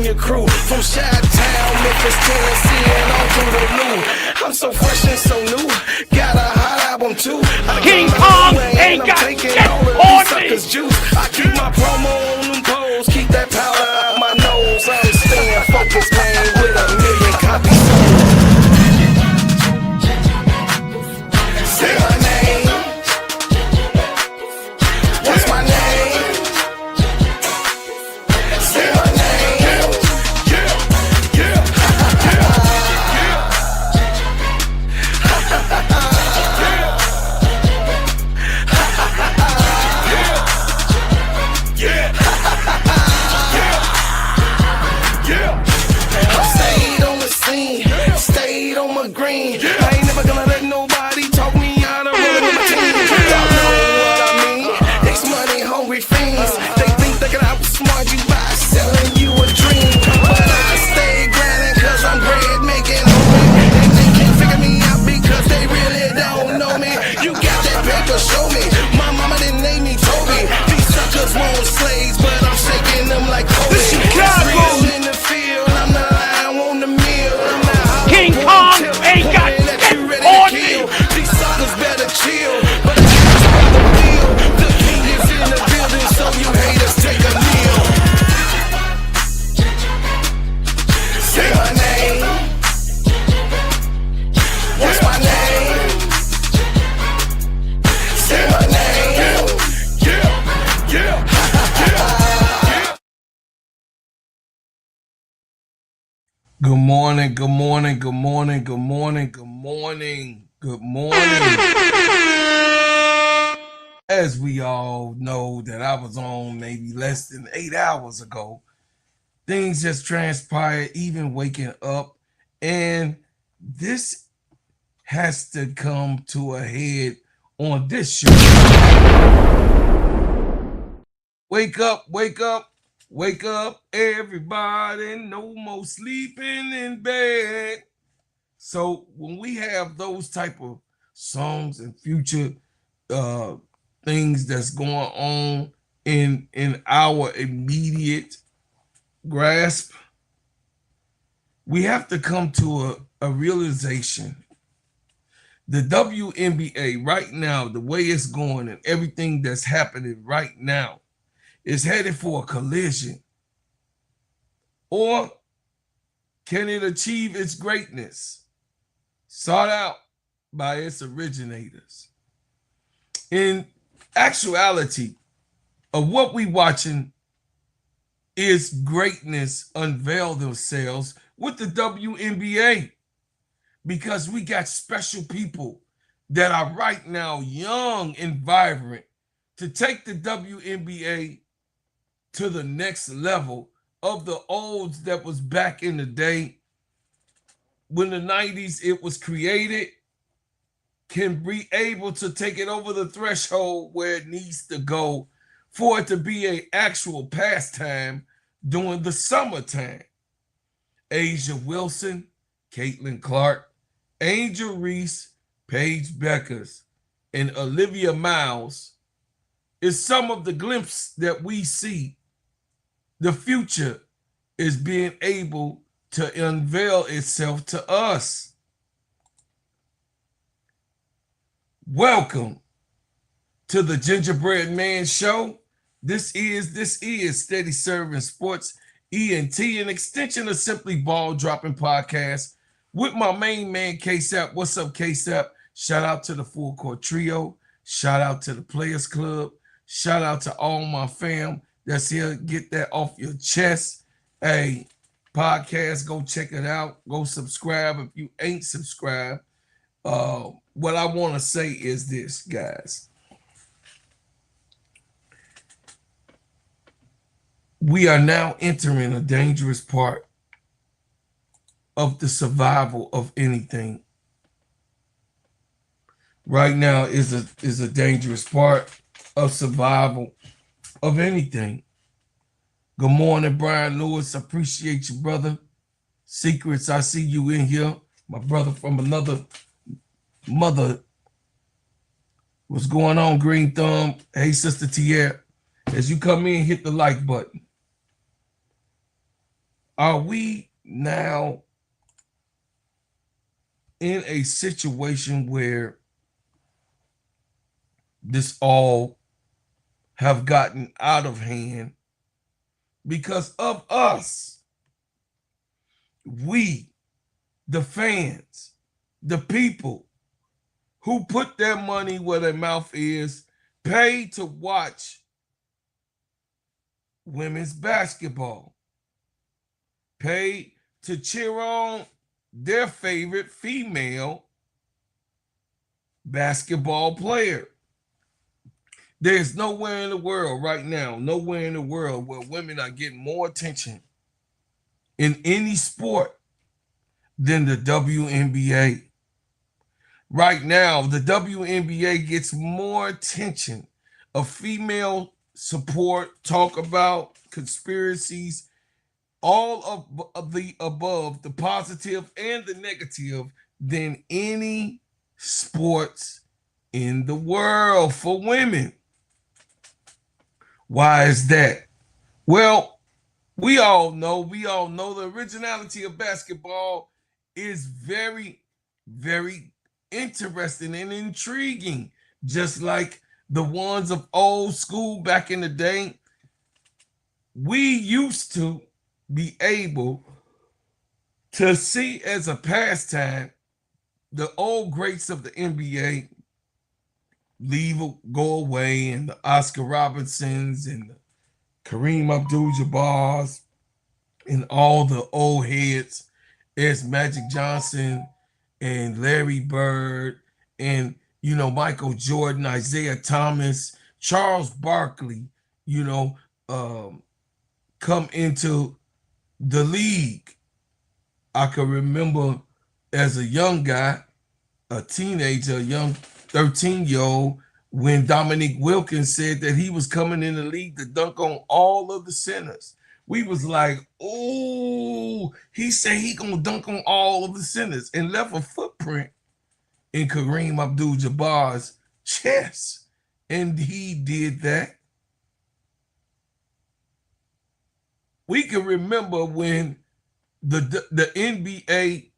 Your crew from Chi-Town, Memphis, Tennessee, and on to the new. I'm so fresh and so new. Got a hot album too. King Kong ain't got shit on me. Juice. I keep my promo on them poles. Keep that powder out my nose. I'm staying focused, man, with 1,000,000 copies sold. Say my name. What's my name? Say my name. Green. I ain't never gonna let nobody talk me out of rolling with my team. Y'all know what I mean. It's money hungry fiends. They think they can outsmart you by selling you a dream. But I stay grinding cause I'm bread making homie. And they can't figure me out because they really don't know me. You got that paper, show me. My mama didn't name me Toby. These suckers want slaves, but I'm shaking them like Kobe. Chicago in the field, I'm the lion on the mill. I'm the King Kong ain't got shit on me. These suckers better chill, but the wheel. The king is in the building, so you haters take a kneel. Say my name. What's my name? Say my name. Yeah. Good morning, good morning, good morning, good morning, good morning, good morning. As we all know that I was on maybe less than 8 hours ago, things just transpired, even waking up, and this has to come to a head on this show. Wake up, wake up. Wake up, everybody, no more sleeping in bed. So when we have those type of songs and future things that's going on in our immediate grasp, we have to come to a realization. The WNBA right now, the way it's going and everything that's happening right now, is headed for a collision. Or can it achieve its greatness? Sought out by its originators. In actuality of what we watching is greatness unveil themselves with the WNBA, because we got special people that are right now young and vibrant to take the WNBA to the next level of the olds that was back in the day when the 90s it was created, can be able to take it over the threshold where it needs to go for it to be an actual pastime during the summertime. Asia Wilson, Caitlin Clark, Angel Reese, Paige Bueckers, and Olivia Miles is some of the glimpses that we see. The future is being able to unveil itself to us. Welcome to the Gingerbread Man Show. This is Steady Serving Sports, ENT, an extension of Simply Ball Dropping Podcast with my main man, K-Sap. What's up, K-Sap? Shout out to the Full Court Trio. Shout out to the Players Club. Shout out to all my fam that's here. Get that off your chest. Hey, podcast, go check it out. Go subscribe if you ain't subscribed. what I want to say is this, guys. We are now entering a dangerous part of the survival of anything. Right now is a dangerous part of survival of anything. Good morning, Brian Lewis. Appreciate you, brother. Secrets, I see you in here. My brother from another mother. What's going on, Green Thumb? Hey, Sister Tierra. As you come in, hit the like button. Are we now in a situation where this all have gotten out of hand because of us? We, the fans, the people who put their money where their mouth is, pay to watch women's basketball, pay to cheer on their favorite female basketball player. There's nowhere in the world right now, nowhere in the world where women are getting more attention in any sport than the WNBA. Right now, the WNBA gets more attention of female support, talk about conspiracies, all of the above, the positive and the negative, than any sports in the world for women. Why is that? Well, we all know the originality of basketball is very, very interesting and intriguing, just like the ones of old school back in the day. We used to be able to see as a pastime the old greats of the NBA go away, and the Oscar Robertsons and the Kareem Abdul-Jabbars and all the old heads as Magic Johnson and Larry Bird and, Michael Jordan, Isaiah Thomas, Charles Barkley, come into the league. I can remember as a young guy, a teenager, a young 13-year-old, when Dominique Wilkins said that he was coming in the league to dunk on all of the centers. We was like, oh, he said he gonna dunk on all of the centers, and left a footprint in Kareem Abdul-Jabbar's chest. And he did that. We can remember when the NBA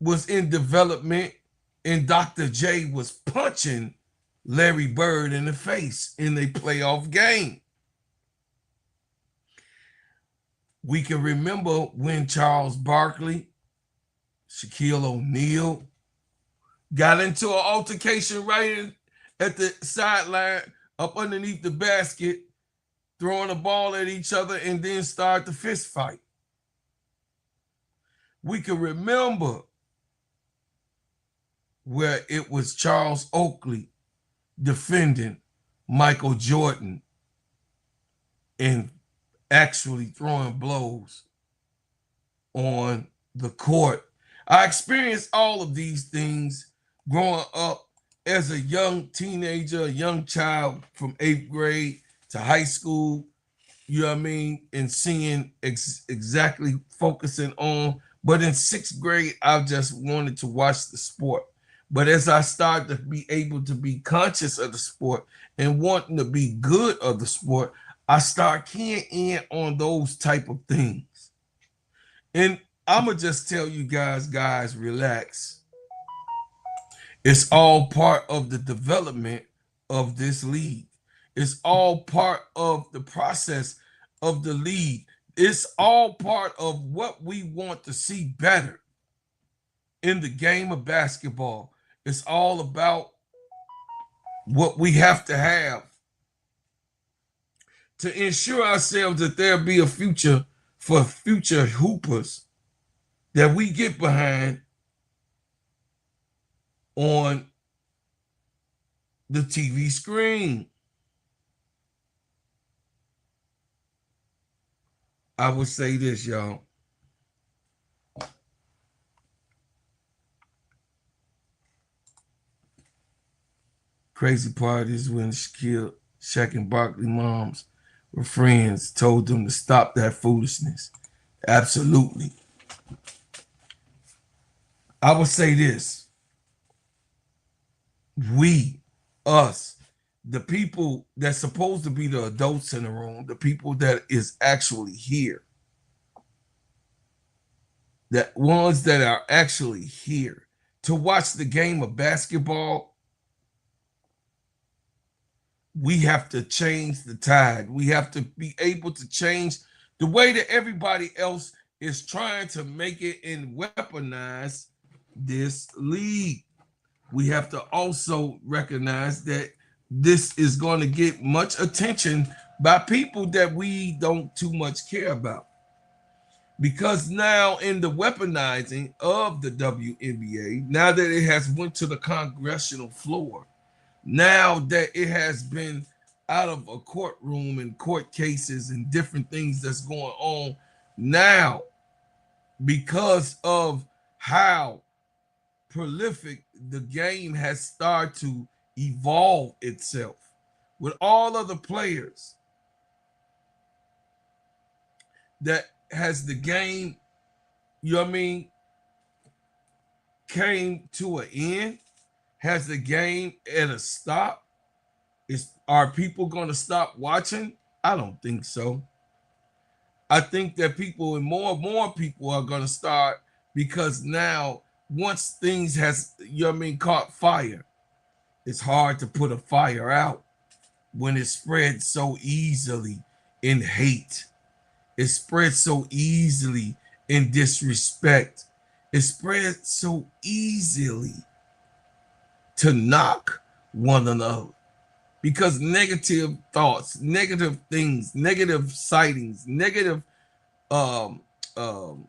was in development and Dr. J was punching Larry Bird in the face in a playoff game. We can remember when Charles Barkley, Shaquille O'Neal got into an altercation right at the sideline up underneath the basket, throwing a ball at each other, and then start the fist fight. We can remember where it was Charles Oakley defending Michael Jordan and actually throwing blows on the court. I experienced all of these things growing up as a young teenager, a young child from 8th grade to high school, and seeing exactly focusing on. But in 6th grade, I just wanted to watch the sport. But as I started to be able to be conscious of the sport and wanting to be good of the sport, I start keying in on those type of things. And I'm going to just tell you guys, relax. It's all part of the development of this league. It's all part of the process of the league. It's all part of what we want to see better in the game of basketball. It's all about what we have to have to ensure ourselves that there'll be a future for future hoopers that we get behind on the TV screen. I would say this, y'all. Crazy part is when Shaquille, Shaq, and Barkley moms were friends, told them to stop that foolishness. Absolutely. I would say this. We, us, the people that's supposed to be the adults in the room, the people that is actually here, that ones that are actually here to watch the game of basketball, we have to change the tide. We have to be able to change the way that everybody else is trying to make it and weaponize this league. We have to also recognize that this is going to get much attention by people that we don't too much care about. Because now in the weaponizing of the WNBA, now that it has went to the congressional floor, now that it has been out of a courtroom and court cases and different things that's going on now, because of how prolific the game has started to evolve itself with all of the players that has the game, you know what I mean, came to an end. Has the game at a stop? Are people going to stop watching? I don't think so. I think that people and more people are going to start, because now once things has, you know what I mean, caught fire, it's hard to put a fire out when it spreads so easily in hate. It spreads so easily in disrespect. It spreads so easily to knock one another, because negative thoughts, negative things, negative sightings, negative um, um,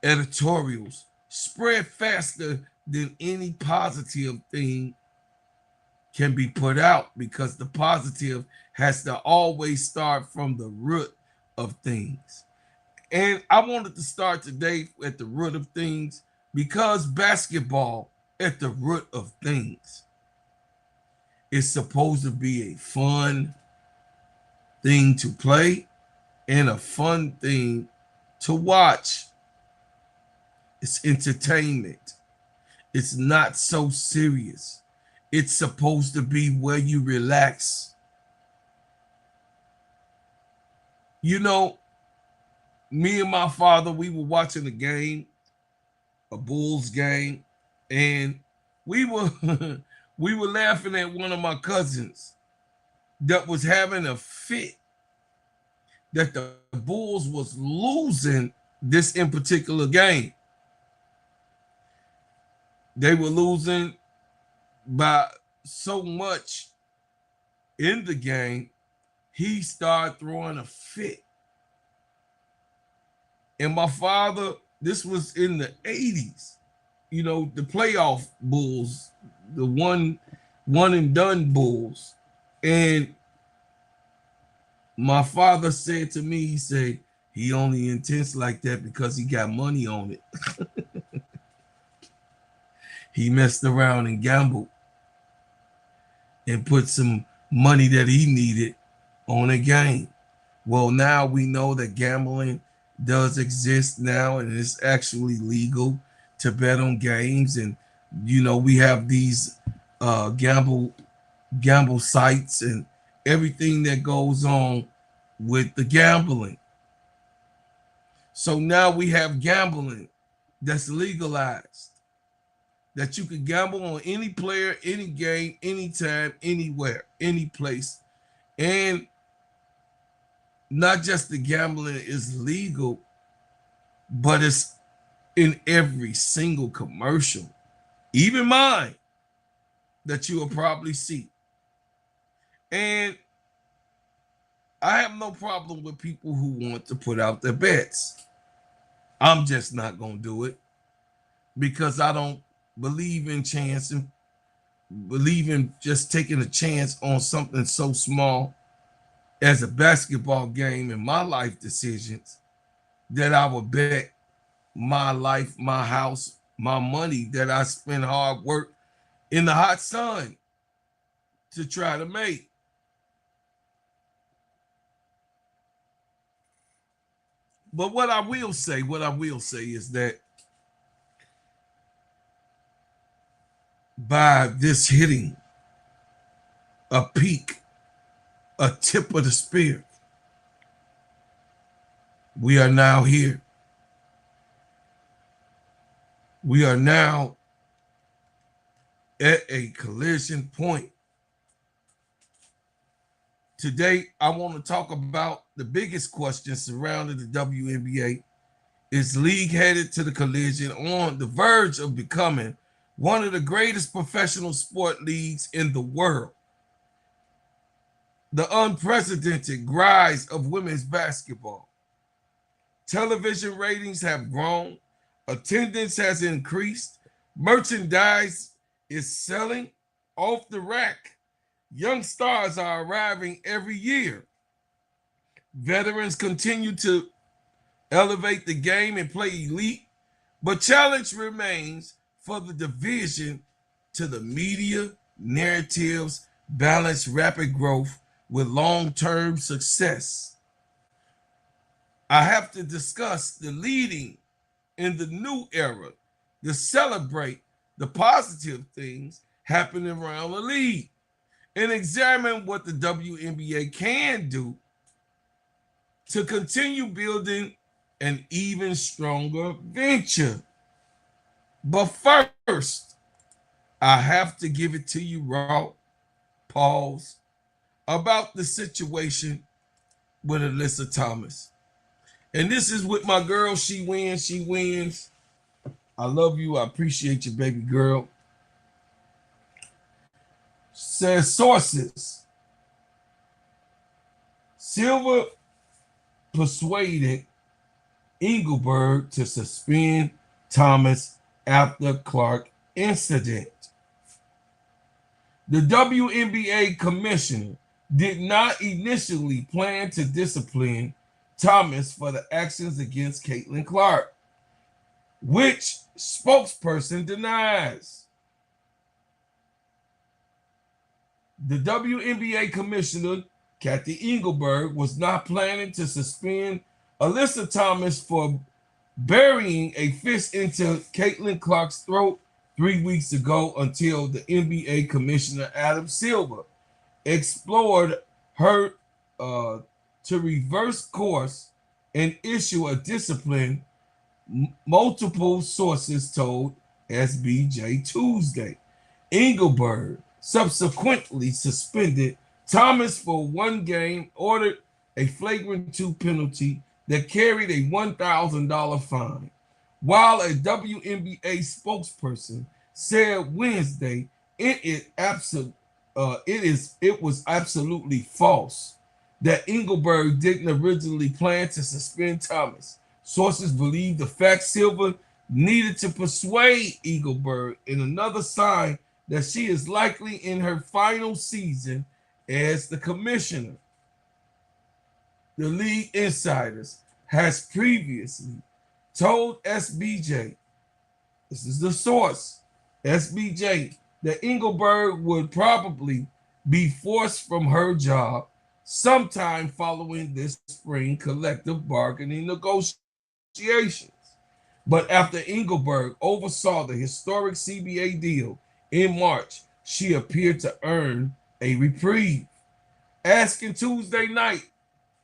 editorials spread faster than any positive thing can be put out, because the positive has to always start from the root of things. And I wanted to start today at the root of things, because basketball at the root of things is supposed to be a fun thing to play and a fun thing to watch. It's entertainment. It's not so serious. It's supposed to be where you relax. You know, me and my father, we were watching a game, a Bulls game, and we were we were laughing at one of my cousins that was having a fit that the Bulls was losing this in particular game. They were losing by so much in the game, he started throwing a fit. And my father, this was in the 80s, you know, the playoff Bulls, the one and done Bulls. And my father said to me, he said, he only intense like that because he got money on it. He messed around and gambled and put some money that he needed on a game. Well, now we know that gambling does exist now, and it's actually legal to bet on games. And you know, we have these gamble sites and everything that goes on with the gambling. So now we have gambling that's legalized, that you can gamble on any player, any game, anytime, anywhere, any place. And not just the gambling is legal, but it's in every single commercial, even mine, that you will probably see. And I have no problem with people who want to put out their bets. I'm just not going to do it, because I don't believe in chance and believe in just taking a chance on something so small as a basketball game in my life decisions that I would bet my life, my house, my money that I spend hard work in the hot sun to try to make. But what I will say is that by this hitting a peak, a tip of the spear, we are now here. We are now at a collision point. Today, I want to talk about the biggest question surrounding the WNBA. Is league headed to the collision on the verge of becoming one of the greatest professional sport leagues in the world? The unprecedented rise of women's basketball. Television ratings have grown, attendance has increased, merchandise is selling off the rack. Young stars are arriving every year. Veterans continue to elevate the game and play elite, but challenge remains for the division to the media narratives balance rapid growth with long-term success. I have to discuss the leading in the new era to celebrate the positive things happening around the league and examine what the WNBA can do to continue building an even stronger venture. But first, I have to give it to you raw, pause, about the situation with Alyssa Thomas. And this is with my girl, she wins, she wins. I love you, I appreciate you, baby girl. Says sources, Silver persuaded Engelberg to suspend Thomas after Clark incident. The WNBA commissioner did not initially plan to discipline Thomas for the actions against Caitlin Clark, which spokesperson denies. The WNBA commissioner, Kathy Engelberg, was not planning to suspend Alyssa Thomas for burying a fist into Caitlin Clark's throat 3 weeks ago until the NBA commissioner, Adam Silver, explored her to reverse course and issue a discipline, multiple sources told SBJ Tuesday. Engelberg subsequently suspended Thomas for 1 game, ordered a flagrant 2 penalty that carried a $1,000 fine, while a WNBA spokesperson said Wednesday it was absolutely false that Engelberg didn't originally plan to suspend Thomas. Sources believe the fact Silver needed to persuade Engelberg in another sign that she is likely in her final season as the commissioner. The league insiders has previously told SBJ, this is the source, SBJ, that Engelberg would probably be forced from her job sometime following this spring collective bargaining negotiations. But after Engelberg oversaw the historic CBA deal in March, she appeared to earn a reprieve. Asking Tuesday night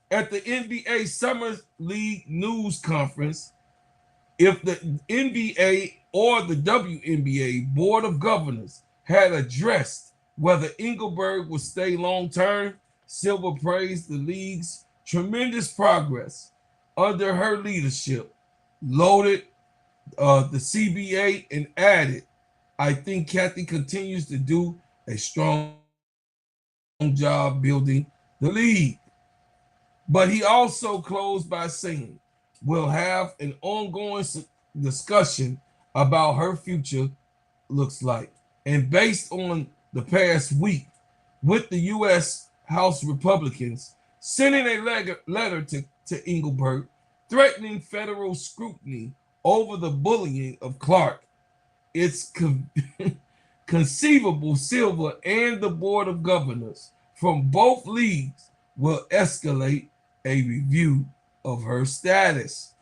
at the NBA Summer League news conference if the NBA or the WNBA Board of Governors had addressed whether Engelberg would stay long-term, Silver praised the league's tremendous progress under her leadership, loaded the CBA, and added, I think Kathy continues to do a strong job building the league. But he also closed by saying, we'll have an ongoing discussion about her future looks like. And based on the past week, with the U.S. House Republicans sending a letter to Engelberg threatening federal scrutiny over the bullying of Clark, it's conceivable Silver and the Board of Governors from both leagues will escalate a review of her status.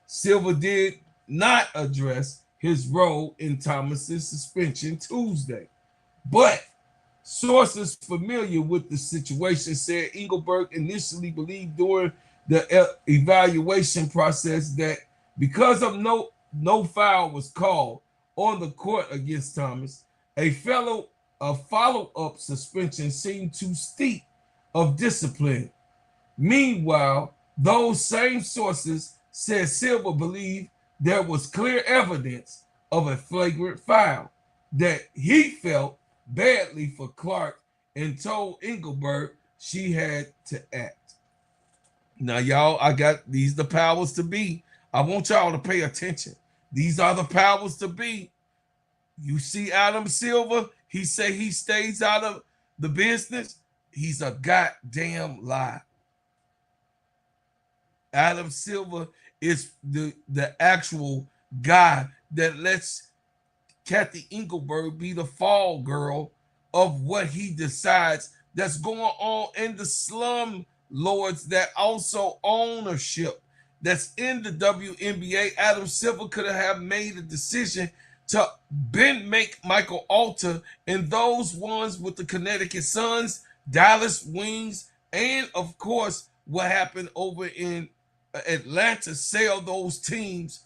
Silver did not address his role in Thomas's suspension Tuesday, but sources familiar with the situation said Engelberg initially believed during the evaluation process that because of no foul was called on the court against Thomas, a follow-up suspension seemed too steep of discipline. Meanwhile, those same sources said Silver believed there was clear evidence of a flagrant foul, that he felt badly for Clark and told Engelberg she had to act. Now, y'all, I got these the powers to be. I want y'all to pay attention. These are the powers to be. You see Adam Silver, he say he stays out of the business. He's a goddamn lie. Adam Silver is the actual guy that lets Kathy Engelberg be the fall girl of what he decides that's going on in the slum lords that also ownership that's in the WNBA. Adam Silver could have made a decision to make Michael Alter and those ones with the Connecticut Suns, Dallas Wings, and of course what happened over in Atlanta, sell those teams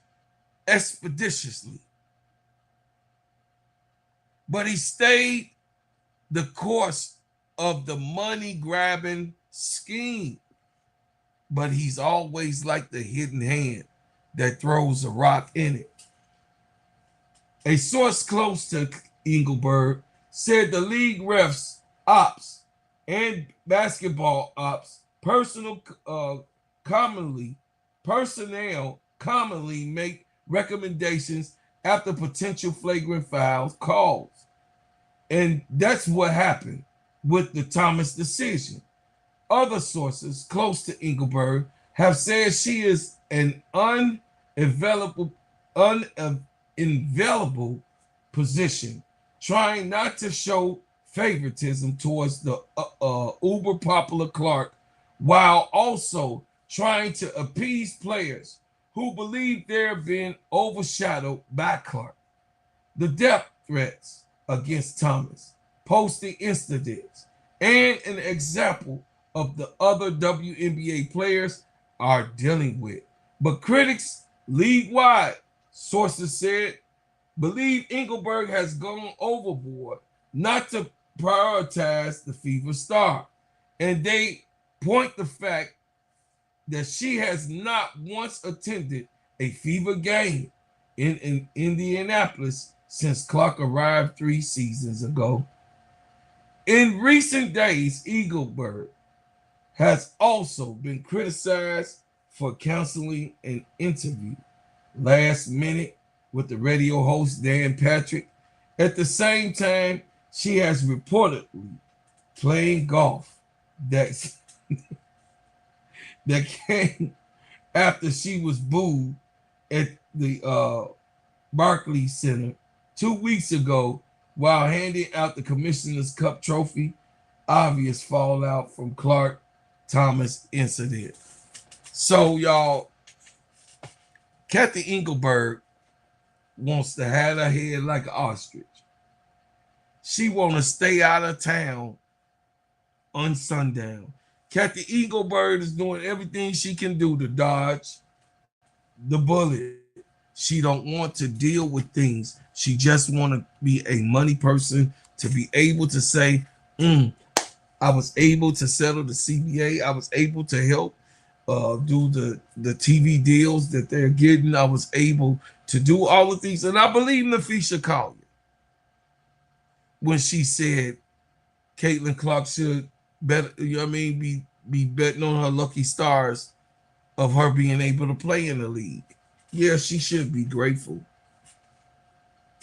expeditiously. But he stayed the course of the money grabbing scheme. But he's always like the hidden hand that throws a rock in it. A source close to Engelberg said the league refs, ops, and basketball ops personnel commonly make recommendations after potential flagrant fouls calls. And that's what happened with the Thomas decision. Other sources close to Engelberg have said she is an invaluable position, trying not to show favoritism towards the uber popular Clark, while also trying to appease players who believe they're being overshadowed by Clark. The death threats against Thomas, posting incidents, and an example of the other WNBA players are dealing with. But critics league-wide, sources said, believe Engelberg has gone overboard not to prioritize the Fever star. And they point the fact that she has not once attended a Fever game in Indianapolis since Clark arrived 3 seasons ago. In recent days, Engelberg has also been criticized for canceling an interview last minute with the radio host Dan Patrick. At the same time, she has reportedly playing golf that came after she was booed at the Barclays Center 2 weeks ago while handing out the Commissioner's Cup trophy. Obvious fallout from Clark Thomas incident. So, y'all, Kathy Engelberg wants to have her head like an ostrich. She want to stay out of town on sundown. Kathy Engelberg is doing everything she can do to dodge the bullet. She don't want to deal with things. She just want to be a money person, to be able to say, I was able to settle the CBA. I was able to help do the TV deals that they're getting. I was able to do all of these. And I believe Nafisha Collier when she said Caitlin Clark should better, be betting on her lucky stars of her being able to play in the league. Yeah, she should be grateful.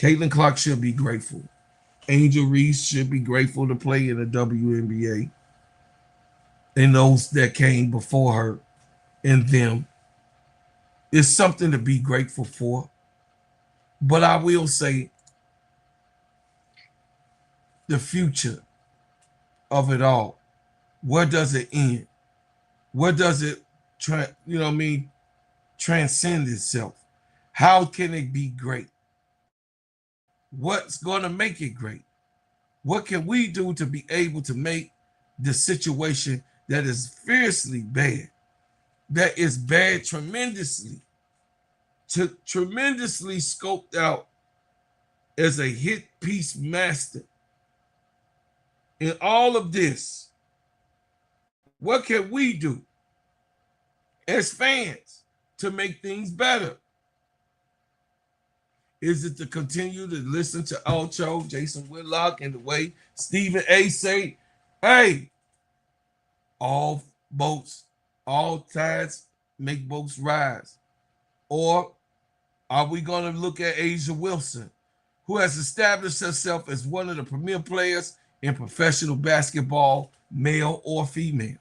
Caitlin Clark should be grateful. Angel Reese should be grateful to play in the WNBA. And those that came before her and them. It's something to be grateful for. But I will say the future of it all. Where does it end? Where does it transcend itself? How can it be great? What's going to make it great? What can we do to be able to make the situation that is fiercely bad, that is bad tremendously scoped out as a hit piece master? In all of this, what can we do as fans to make things better? Is it to continue to listen to Ocho, Jason Whitlock, and the way Stephen A. say, hey, all boats, all tides make boats rise? Or are we going to look at Angel Wilson, who has established herself as one of the premier players in professional basketball, male or female,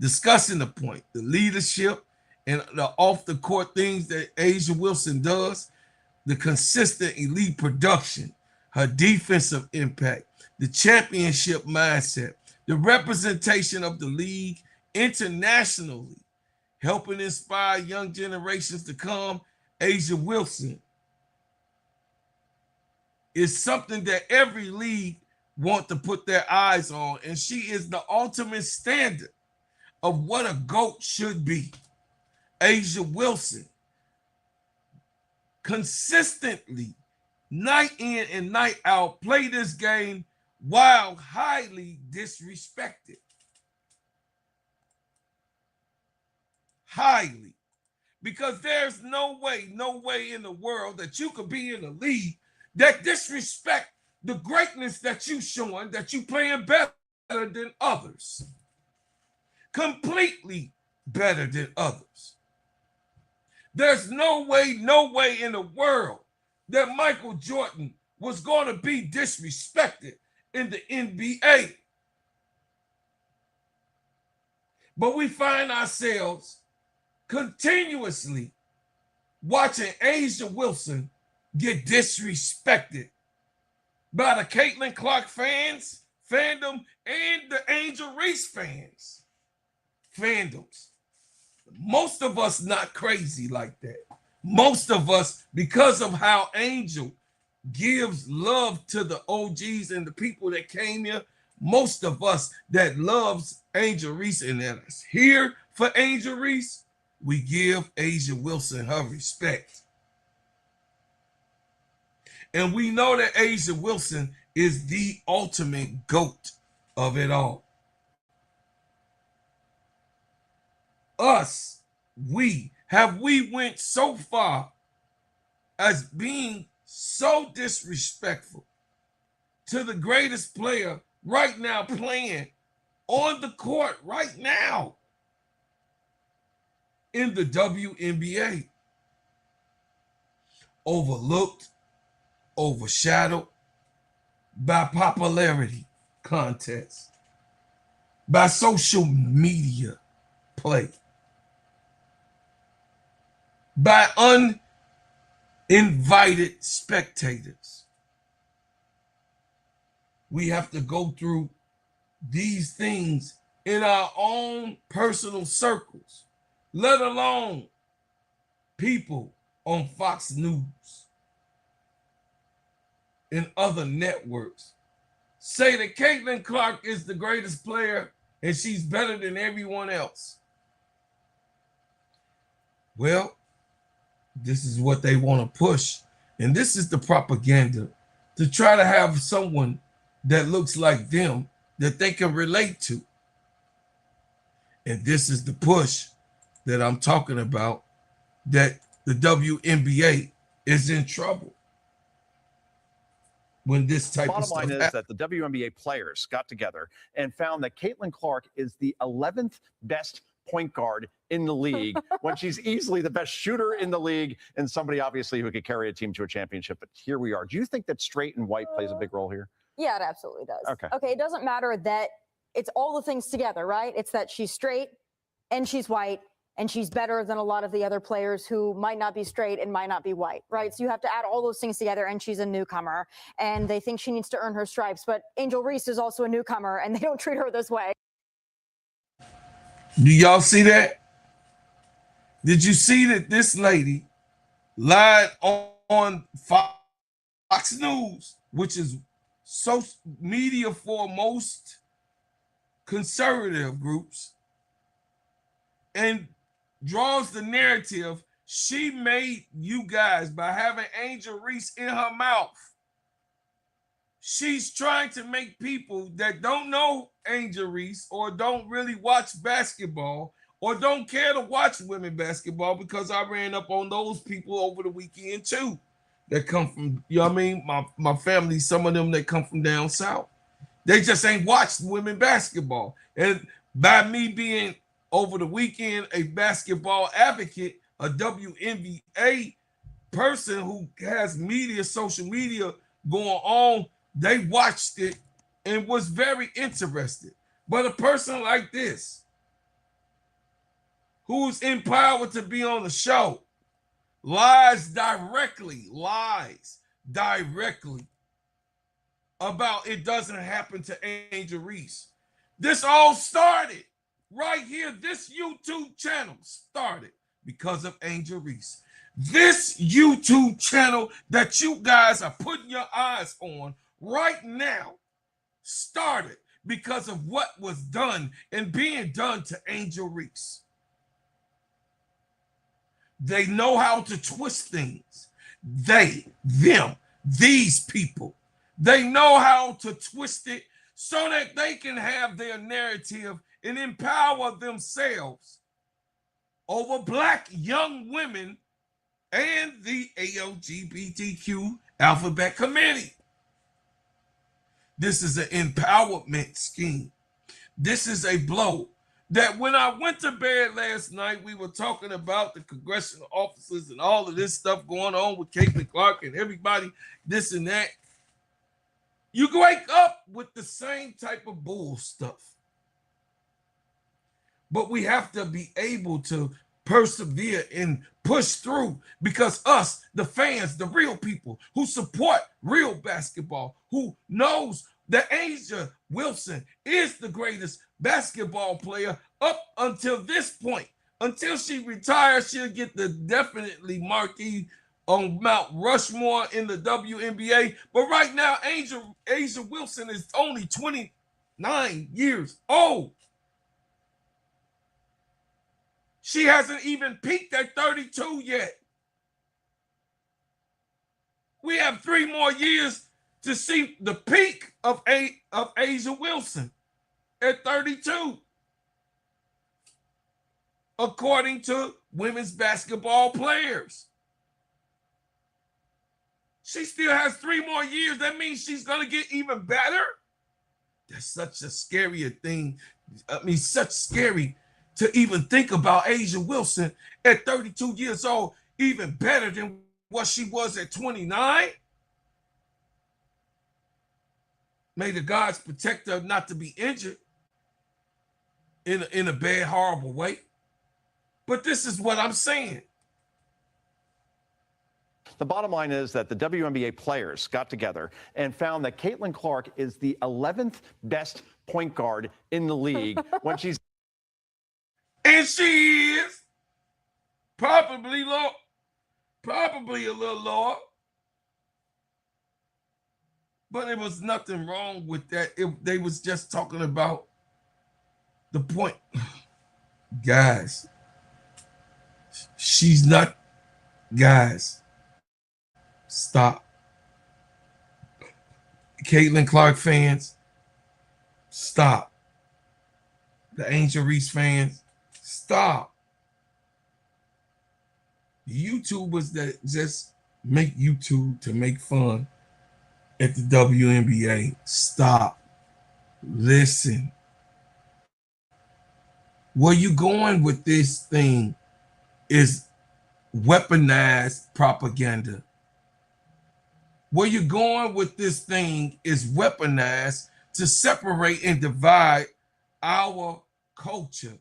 discussing the point, the leadership, and the off-the-court things that Angel Wilson does, the consistent elite production, her defensive impact, the championship mindset, the representation of the league internationally, helping inspire young generations to come. Angel Wilson is something that every league want to put their eyes on, and she is the ultimate standard of what a GOAT should be. Angel Wilson consistently, night in and night out, play this game while highly disrespected. Highly. Because there's no way in the world that you could be in a league that disrespect the greatness that you showing, that you playing better than others. Completely better than others. There's no way in the world that Michael Jordan was going to be disrespected in the NBA. But we find ourselves continuously watching Angel Wilson get disrespected by the Caitlin Clark fandom, and the Angel Reese fandoms. Most of us not crazy like that. Most of us, because of how Angel gives love to the OGs and the people that came here, most of us that loves Angel Reese and that is here for Angel Reese, we give Angel Wilson her respect. And we know that Angel Wilson is the ultimate GOAT of it all. We went so far as being so disrespectful to the greatest player right now playing on the court right now in the WNBA? Overlooked, overshadowed by popularity contests, by social media play, by uninvited spectators. We have to go through these things in our own personal circles, let alone people on Fox News and other networks say that Caitlin Clark is the greatest player and she's better than everyone else. Well, this is what they want to push. And this is the propaganda to try to have someone that looks like them that they can relate to. And this is the push that I'm talking about, that the WNBA is in trouble when this type of stuff happens. Bottom line is that the WNBA players got together and found that Caitlin Clark is the 11th best point guard in the league when she's easily the best shooter in the league and somebody obviously who could carry a team to a championship. But here we are. Do you think that straight and white plays a big role here? Yeah, it absolutely does. Okay. Okay, it doesn't matter that it's all the things together, right? It's that she's straight and she's white and she's better than a lot of the other players who might not be straight and might not be white, right? So you have to add all those things together, and she's a newcomer and they think she needs to earn her stripes. But Angel Reese is also a newcomer and they don't treat her this way. Do y'all see that? Did you see that this lady lied on Fox News, which is social media for most conservative groups, and draws the narrative she made you guys by having Angel Reese in her mouth? She's trying to make people that don't know Angel Reese or don't really watch basketball or don't care to watch women basketball, because I ran up on those people over the weekend too that come from, you know what I mean, my family, some of them that come from down south. They just ain't watched women basketball. And by me being over the weekend a basketball advocate, a WNBA person who has media, social media going on, they watched it and was very interested. But a person like this, who's empowered to be on the show, lies directly about it doesn't happen to Angel Reese. This all started right here. This YouTube channel started because of Angel Reese. This YouTube channel that you guys are putting your eyes on right now started because of what was done and being done to Angel Reese. They know how to twist things. These people, they know how to twist it so that they can have their narrative and empower themselves over Black young women and the LGBTQ alphabet committee. This is an empowerment scheme. This is a blow that when I went to bed last night, we were talking about the congressional officers and all of this stuff going on with Caitlin Clark and everybody, this and that. You wake up with the same type of bull stuff. But we have to be able to persevere and push through, because us, the fans, the real people who support real basketball, who knows that Angel Wilson is the greatest basketball player up until this point. Until she retires, she'll get the definitely marquee on Mount Rushmore in the WNBA. But right now, Angel Wilson is only 29 years old. She hasn't even peaked at 32 yet. We have 3 more years to see the peak of Angel Wilson at 32, according to women's basketball players. She still has 3 more years. That means she's going to get even better. That's such a scary thing. I mean, such scary to even think about Angel Wilson at 32 years old, even better than what she was at 29. May the gods protect her not to be injured in a bad, horrible way. But this is what I'm saying. The bottom line is that the WNBA players got together and found that Caitlin Clark is the 11th best point guard in the league when she's... And she is probably a little lower. But there was nothing wrong with that. They was just talking about the point. Guys, she's not... Guys, stop. Caitlin Clark fans, stop. The Angel Reese fans, stop. YouTubers that just make YouTube to make fun at the WNBA, stop. Listen. Where you going with this thing is weaponized propaganda. Where you're going with this thing is weaponized to separate and divide our culture,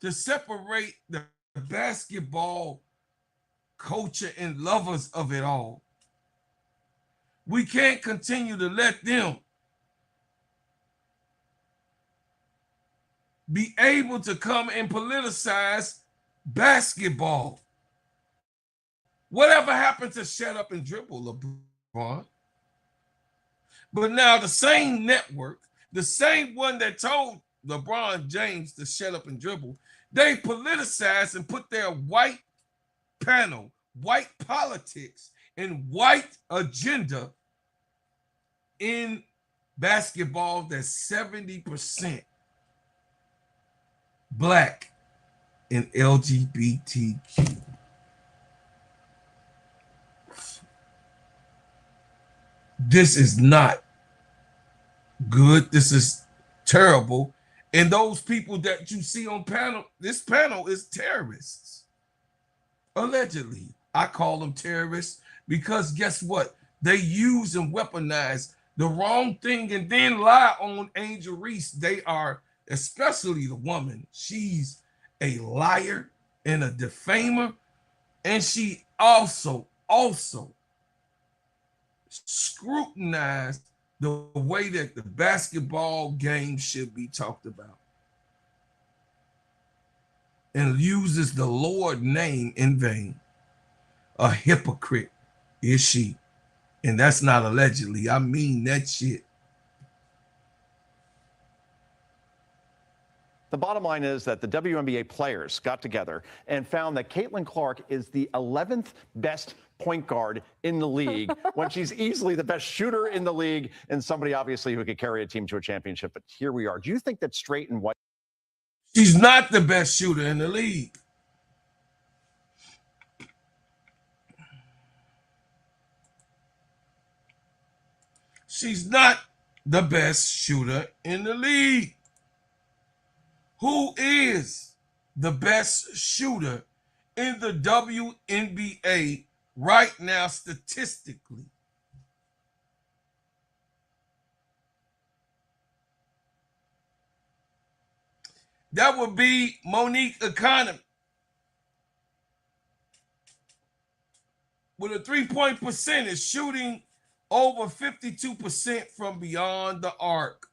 to separate the basketball culture and lovers of it all. We can't continue to let them be able to come and politicize basketball. Whatever happened to shut up and dribble, LeBron? But now the same network, the same one that told LeBron James to shut up and dribble, they politicized and put their white panel, white politics, and white agenda in basketball that's 70% Black and LGBTQ. This is not good. This is terrible. And those people that you see on panel, this panel is terrorists. Allegedly. I call them terrorists because guess what? They use and weaponize the wrong thing and then lie on Angel Reese. They are, especially the woman, she's a liar and a defamer. And she also scrutinized the way that the basketball game should be talked about and uses the Lord name in vain. A hypocrite is she. And that's not allegedly. I mean that shit. The bottom line is that the WNBA players got together and found that Caitlin Clark is the 11th best point guard in the league when she's easily the best shooter in the league and somebody obviously who could carry a team to a championship. But here we are. Do you think that straight and white? She's not the best shooter in the league. She's not the best shooter in the league. Who is the best shooter in the WNBA right now statistically? That would be Monique Economy with a three-point percentage, shooting over 52% from beyond the arc.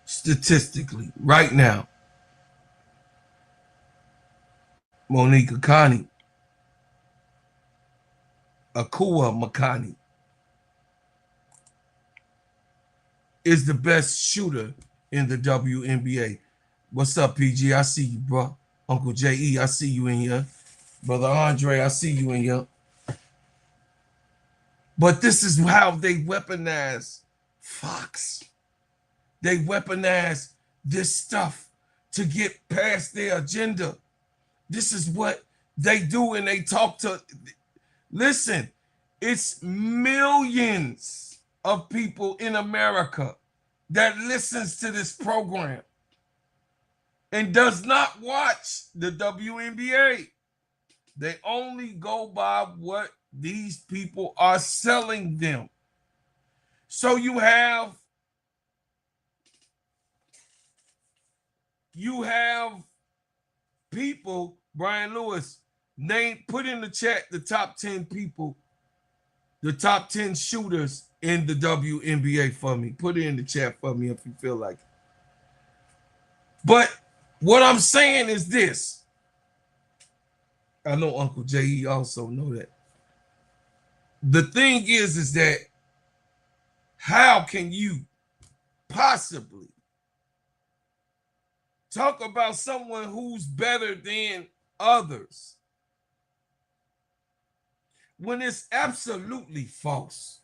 Statistically, right now, Monique Akani, Akua Makani, is the best shooter in the WNBA. What's up, PG? I see you, bro. Uncle J.E., I see you in here. Brother Andre, I see you in here. But this is how they weaponize Fox. They weaponize this stuff to get past their agenda. This is what they do, and they talk to. Listen, it's millions of people in America that listens to this program and does not watch the WNBA. They only go by what these people are selling them. So you have people, Brian Lewis, put in the chat the top 10 people, the top 10 shooters in the WNBA for me. Put it in the chat for me if you feel like it. But what I'm saying is this. I know Uncle J.E. also know that. The thing is that how can you possibly talk about someone who's better than others when it's absolutely false.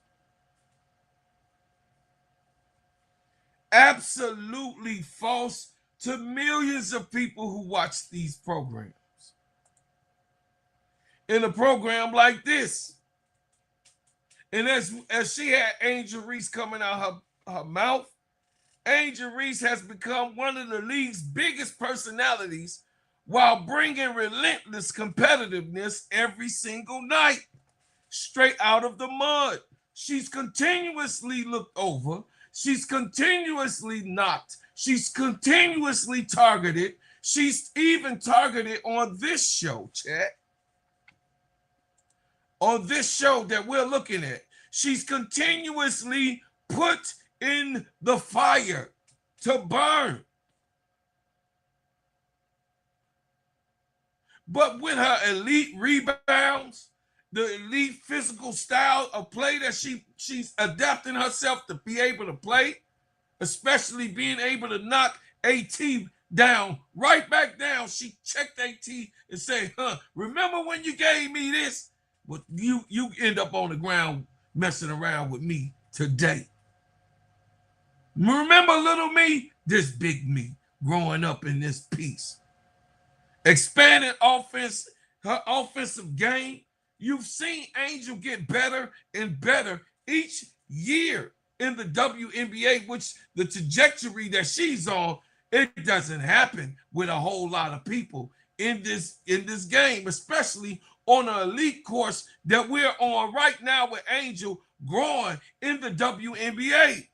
Absolutely false to millions of people who watch these programs. In a program like this, and as she had Angel Reese coming out her mouth, Angel Reese has become one of the league's biggest personalities while bringing relentless competitiveness every single night, straight out of the mud. She's continuously looked over. She's continuously knocked. She's continuously targeted. She's even targeted on this show, chat. On this show that we're looking at. She's continuously put in the fire to burn. But with her elite rebounds, the elite physical style of play that she's adapting herself to be able to play, especially being able to knock AT down, right back down. She checked AT and said, remember when you gave me this? Well, you end up on the ground messing around with me today. Remember little me? This big me growing up in this piece. Expanded offense, her offensive game. You've seen Angel get better and better each year in the WNBA, which the trajectory that she's on, it doesn't happen with a whole lot of people in this game, especially on an elite course that we're on right now with Angel growing in the WNBA.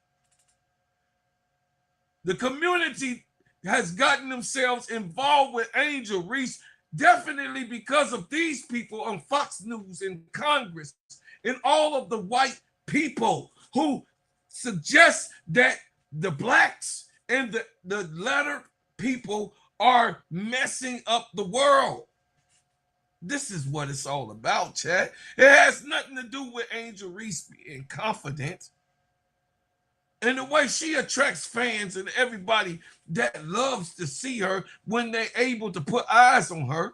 The community has gotten themselves involved with Angel Reese definitely because of these people on Fox News and Congress and all of the white people who suggest that the blacks and the letter people are messing up the world. This is what it's all about, Chad. It has nothing to do with Angel Reese being confident. And the way she attracts fans and everybody that loves to see her when they're able to put eyes on her.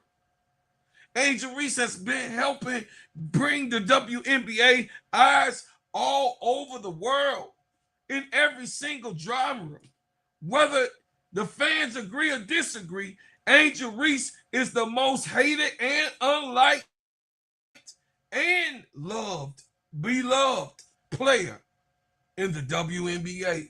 Angel Reese has been helping bring the WNBA eyes all over the world in every single genre. Whether the fans agree or disagree, Angel Reese is the most hated and unliked and beloved player in the WNBA.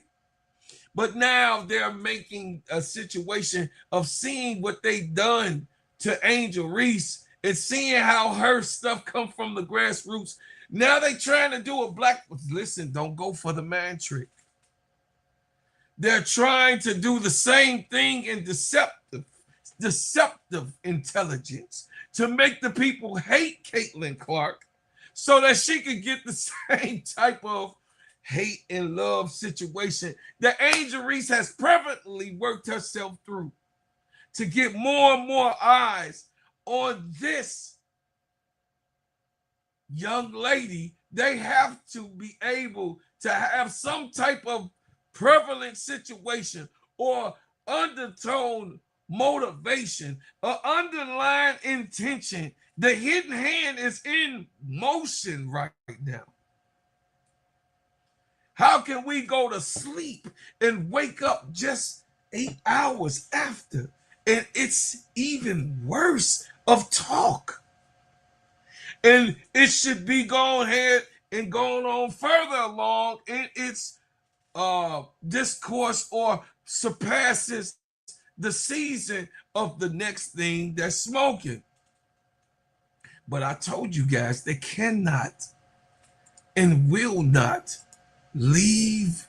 But now they're making a situation of seeing what they've done to Angel Reese and seeing how her stuff come from the grassroots. Now they trying to do a black, listen, don't go for the man trick. They're trying to do the same thing in deceptive intelligence to make the people hate Caitlin Clark so that she could get the same type of hate and love situation that Angel Reese has prevalently worked herself through to get more and more eyes on this young lady. They have to be able to have some type of prevalent situation or undertone motivation, or underlying intention. The hidden hand is in motion right now. How can we go to sleep and wake up just 8 hours after? And it's even worse of talk. And it should be going ahead and going on further along in its discourse or surpasses the season of the next thing that's smoking. But I told you guys, they cannot and will not leave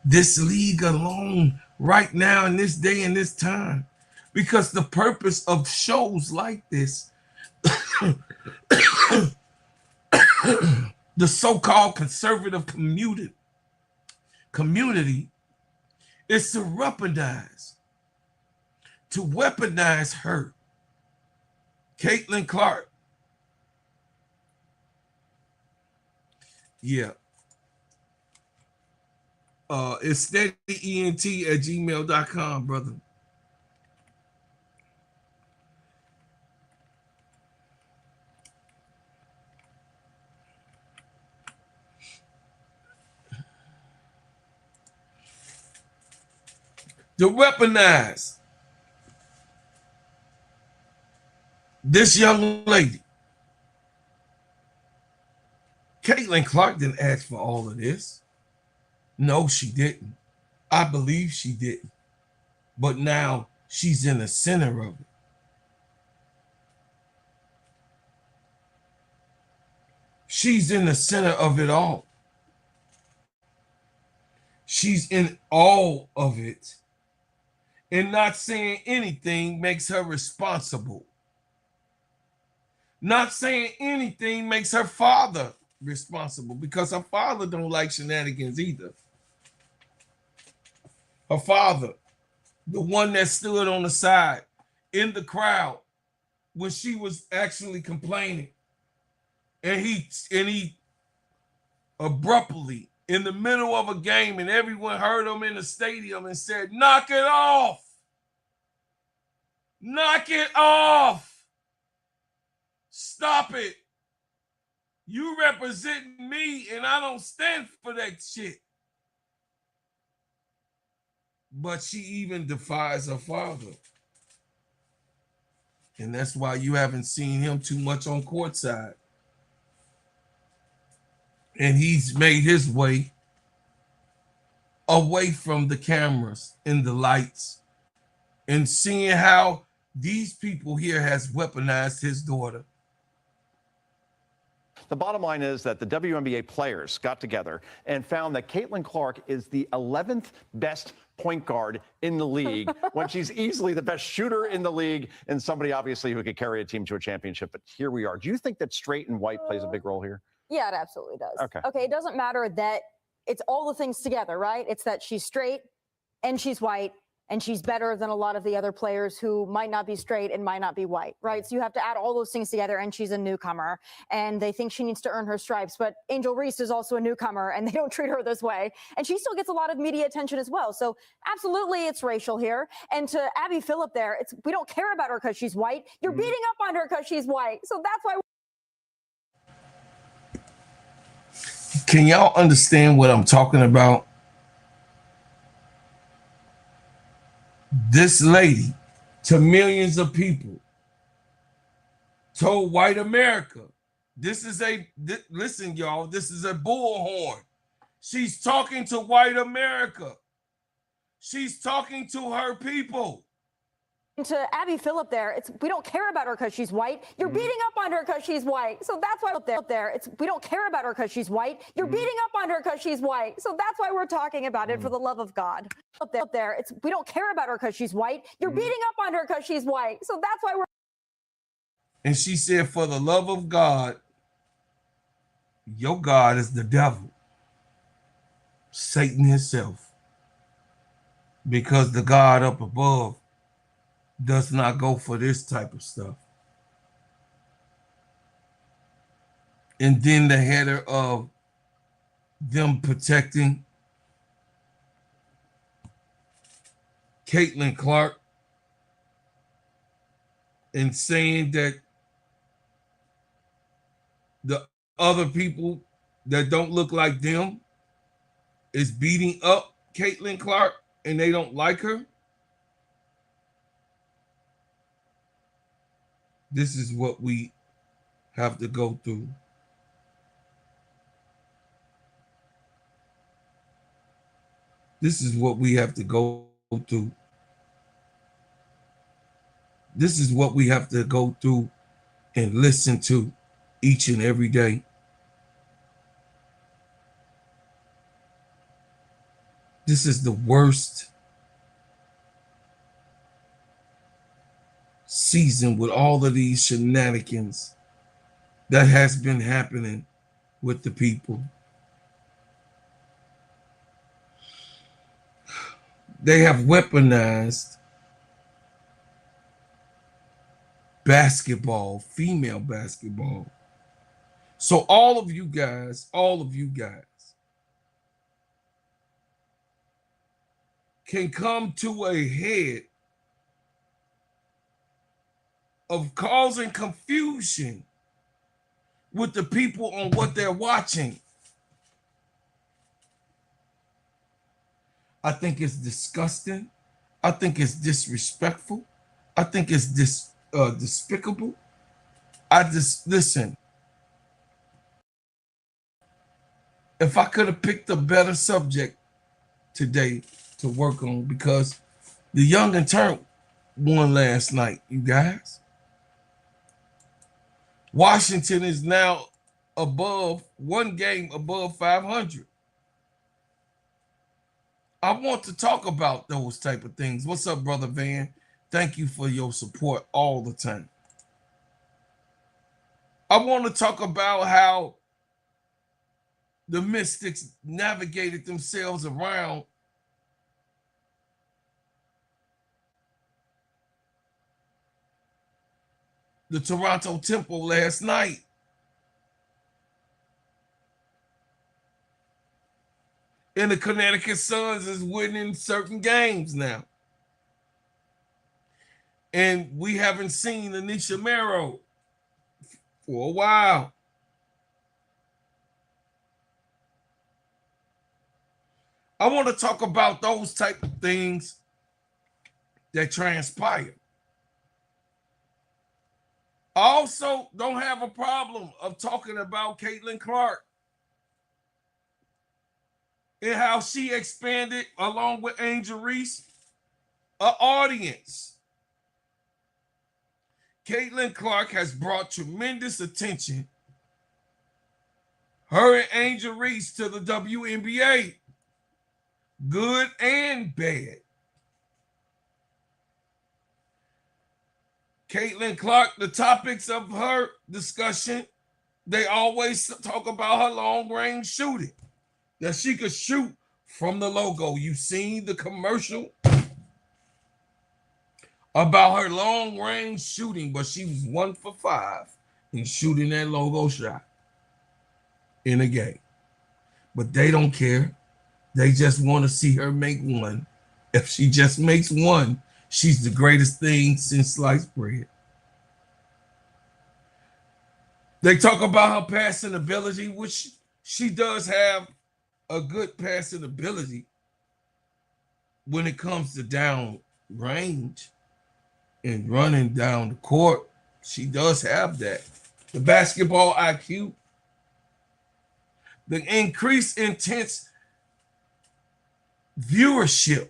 this league alone right now in this day and this time, because the purpose of shows like this, the so-called conservative community is to weaponize her, Caitlin Clark. Yeah. It's steadyent@gmail.com, brother. to weaponize this young lady. Caitlin Clark didn't ask for all of this. No, she didn't. I believe she didn't. But now she's in the center of it. She's in the center of it all. She's in all of it. And not saying anything makes her responsible. Not saying anything makes her father responsible, because her father don't like shenanigans either. Her father, the one that stood on the side in the crowd when she was actually complaining, and he abruptly in the middle of a game, and everyone heard him in the stadium, and said, "Knock it off. Knock it off. Stop it. You represent me, and I don't stand for that shit." But she even defies her father. And that's why you haven't seen him too much on courtside. And he's made his way away from the cameras and the lights, and seeing how these people here has weaponized his daughter. The bottom line is that the WNBA players got together and found that Caitlin Clark is the 11th best point guard in the league when she's easily the best shooter in the league and somebody obviously who could carry a team to a championship. But here we are. Do you think that straight and white plays a big role here? Yeah, it absolutely does. Okay. It doesn't matter that it's all the things together, right? It's that she's straight and she's white and she's better than a lot of the other players who might not be straight and might not be white, right? So you have to add all those things together, and she's a newcomer and they think she needs to earn her stripes. But Angel Reese is also a newcomer and they don't treat her this way. And she still gets a lot of media attention as well. So absolutely it's racial here. And to Abby Phillip there, we don't care about her because she's white. You're beating up on her because she's white. So that's why. Can y'all understand what I'm talking about? This lady, to millions of people, told white America, listen, y'all, this is a bullhorn. She's talking to white America. She's talking to her people. To Abby Phillip there, we don't care about her because she's white. You're beating up on her because she's white. So that's why up there, we don't care about her because she's white. You're beating up on her because she's white. So that's why we're talking about it, for the love of God. Up there, we don't care about her because she's white. You're beating up on her because she's white. So that's why we're. And she said, for the love of God, your God is the devil, Satan himself, because the God up above does not go for this type of stuff. And then the header of them protecting Caitlin Clark and saying that the other people that don't look like them is beating up Caitlin Clark and they don't like her. This is what we have to go through. This is what we have to go through. This is what we have to go through and listen to each and every day. This is the worst season with all of these shenanigans that has been happening with the people. They have weaponized basketball, female basketball. So all of you guys can come to a head of causing confusion with the people on what they're watching. I think it's disgusting. I think it's disrespectful. I think it's despicable. I just listen. If I could have picked a better subject today to work on, because the young and turned won last night, you guys. Washington is now above one game above 500. I want to talk about those type of things. What's up, Brother Van? Thank you for your support all the time. I want to talk about how the Mystics navigated themselves around the Toronto Temple last night. And the Connecticut Suns is winning certain games now. And we haven't seen Anisha Mero for a while. I want to talk about those type of things that transpire. I also don't have a problem of talking about Caitlin Clark and how she expanded, along with Angel Reese, an audience. Caitlin Clark has brought tremendous attention, her and Angel Reese, to the WNBA, good and bad. Caitlin Clark, the topics of her discussion, they always talk about her long-range shooting, that she could shoot from the logo. You've seen the commercial about her long-range shooting, but she was 1 for 5 in shooting that logo shot in a game. But they don't care. They just want to see her make one. If she just makes one, she's the greatest thing since sliced bread. They talk about her passing ability, which she does have a good passing ability when it comes to down range and running down the court. She does have that. The basketball IQ, the increased intense viewership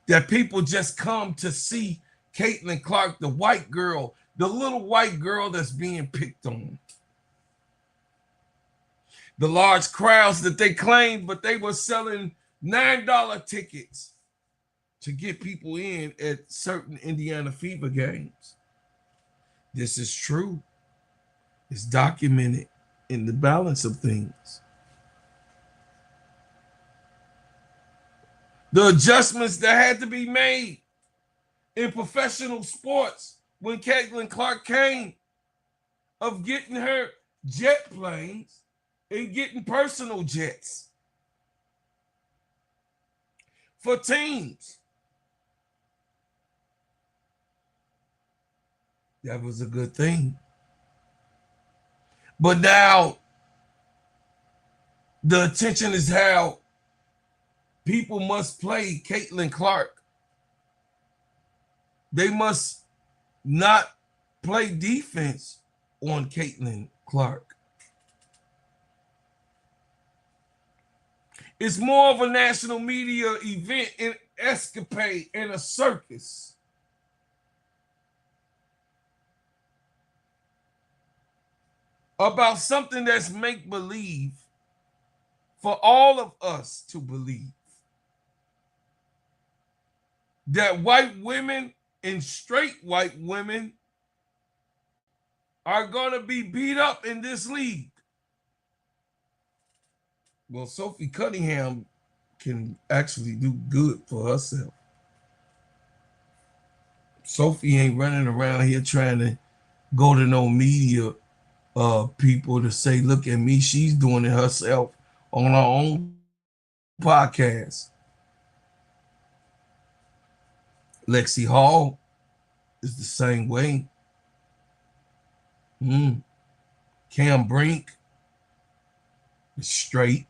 that people just come to see Caitlin Clark, the white girl, the little white girl that's being picked on. The large crowds that they claimed, but they were selling $9 tickets to get people in at certain Indiana Fever games. This is true. It's documented in the balance of things. The adjustments that had to be made in professional sports when Caitlin Clark came, of getting her jet planes and getting personal jets for teams. That was a good thing. But now the attention is how people must play Caitlin Clark. They must not play defense on Caitlin Clark. It's more of a national media event, an escapade, and a circus. About something that's make-believe for all of us to believe. That white women and straight white women are going to be beat up in this league. Well, Sophie Cunningham can actually do good for herself. Sophie ain't running around here trying to go to no media people to say, look at me, she's doing it herself on her own podcast. Lexi Hall is the same way. Cam Brink is straight.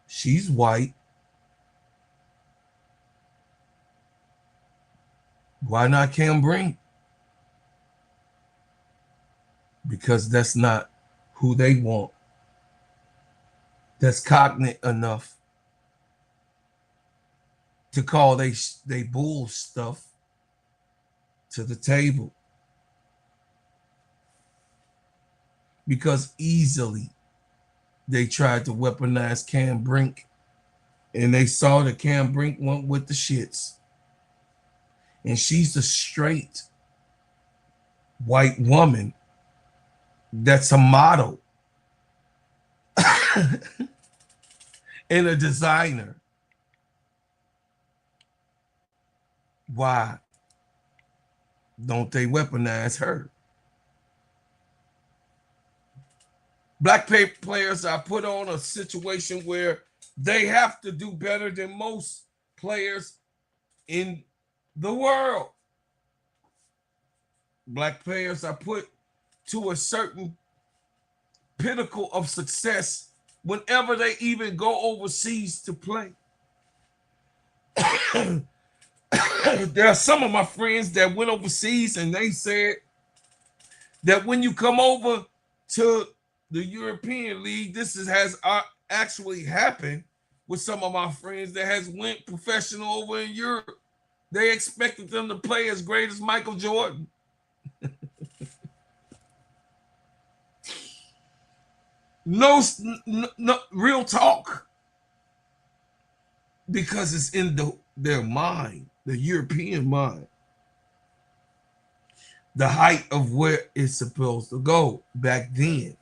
She's white. Why not Cam Brink? Because that's not who they want. That's cognate enough to call they bull stuff to the table. Because easily they tried to weaponize Cam Brink, and they saw that Cam Brink went with the shits. And she's a straight white woman that's a model and a designer. Why don't they weaponize her? Black players are put on a situation where they have to do better than most players in the world. Black players are put to a certain pinnacle of success whenever they even go overseas to play. There are some of my friends that went overseas, and they said that when you come over to the European League, has actually happened with some of my friends that has went professional over in Europe. They expected them to play as great as Michael Jordan. No, real talk. Because it's in their mind, the European mind. The height of where it's supposed to go back then.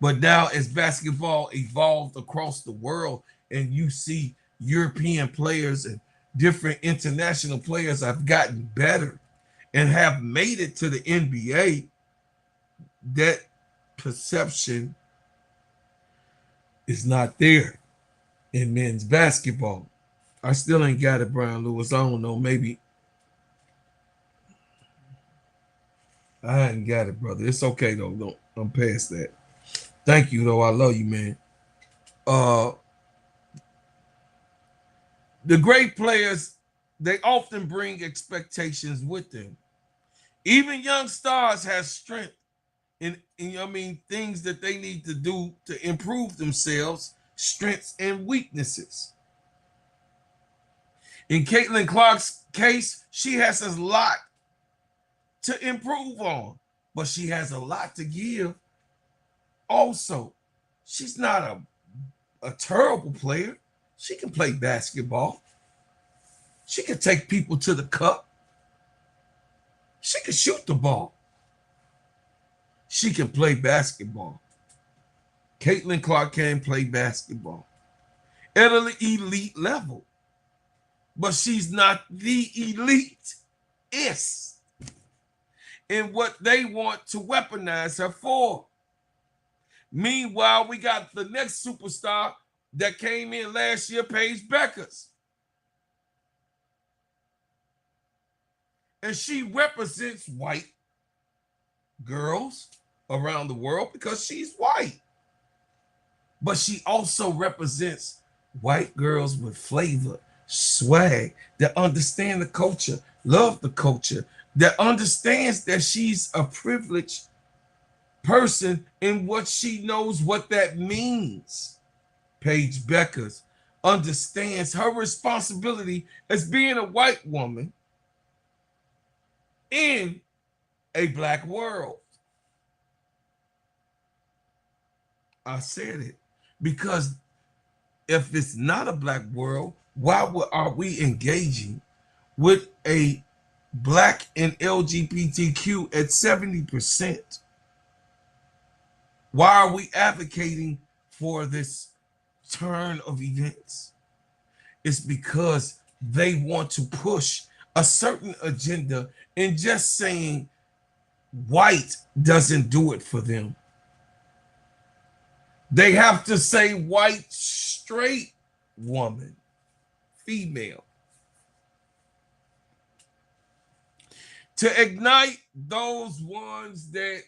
But now as basketball evolved across the world and you see European players and different international players have gotten better and have made it to the NBA, that perception is not there in men's basketball. I still ain't got it, Brian Lewis. I don't know, maybe. I hadn't got it, brother. It's okay, though. No, I'm past that. Thank you, though. I love you, man. The great players, they often bring expectations with them. Even young stars have strength and things that they need to do to improve themselves, strengths and weaknesses. In Caitlin Clark's case, she has a lot to improve on, but she has a lot to give. Also, she's not a terrible player. She can play basketball. She can take people to the cup. She can shoot the ball. She can play basketball. Caitlin Clark can play basketball at an elite level. But she's not the elite. It's in what they want to weaponize her for. Meanwhile, we got the next superstar that came in last year, Paige Bueckers. And she represents white girls around the world because she's white. But she also represents white girls with flavor, swag, that understand the culture, love the culture, that understands that she's a privileged person in what she knows what that means. Paige Bueckers understands her responsibility as being a white woman in a black world. I said it because if it's not a black world, why are we engaging with a black and LGBTQ at 70%? Why are we advocating for this turn of events? It's because they want to push a certain agenda, and just saying white doesn't do it for them. They have to say white, straight woman, female. To ignite those ones that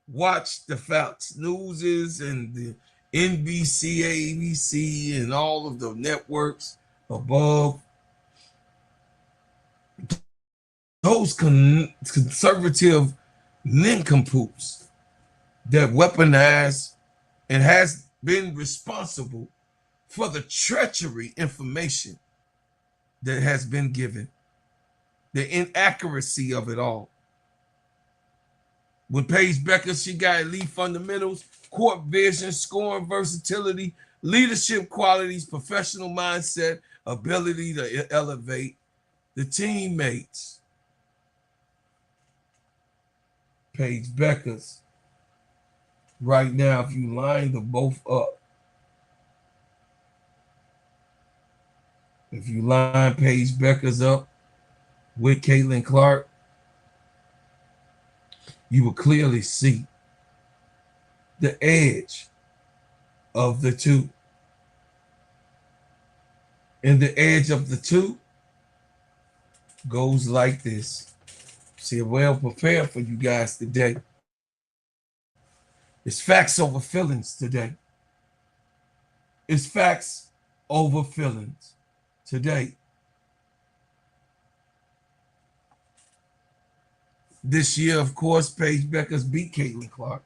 watch the Fox Newses and the NBC, ABC, and all of the networks above, those conservative nincompoops that weaponize and has been responsible for the treachery information that has been given, the inaccuracy of it all. When Paige Bueckers, she got elite fundamentals, court vision, scoring versatility, leadership qualities, professional mindset, ability to elevate the teammates. Paige Bueckers, right now, if you line them both up, if you line Paige Bueckers up with Caitlin Clark, you will clearly see the edge of the two. And the edge of the two goes like this. See, well prepared for you guys today. It's facts over feelings today. It's facts over feelings today. This year, of course, Paige Bueckers beat Caitlin Clark.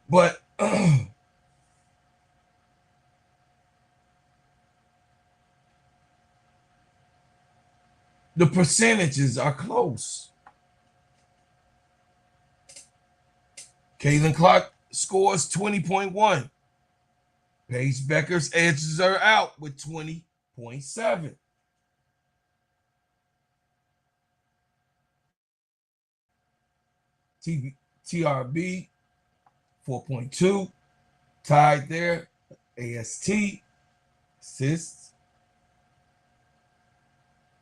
But the percentages are close. Caitlin Clark scores 20.1. Paige Bueckers edges her out with 20.7. TRB 4.2, tied there. AST, assists.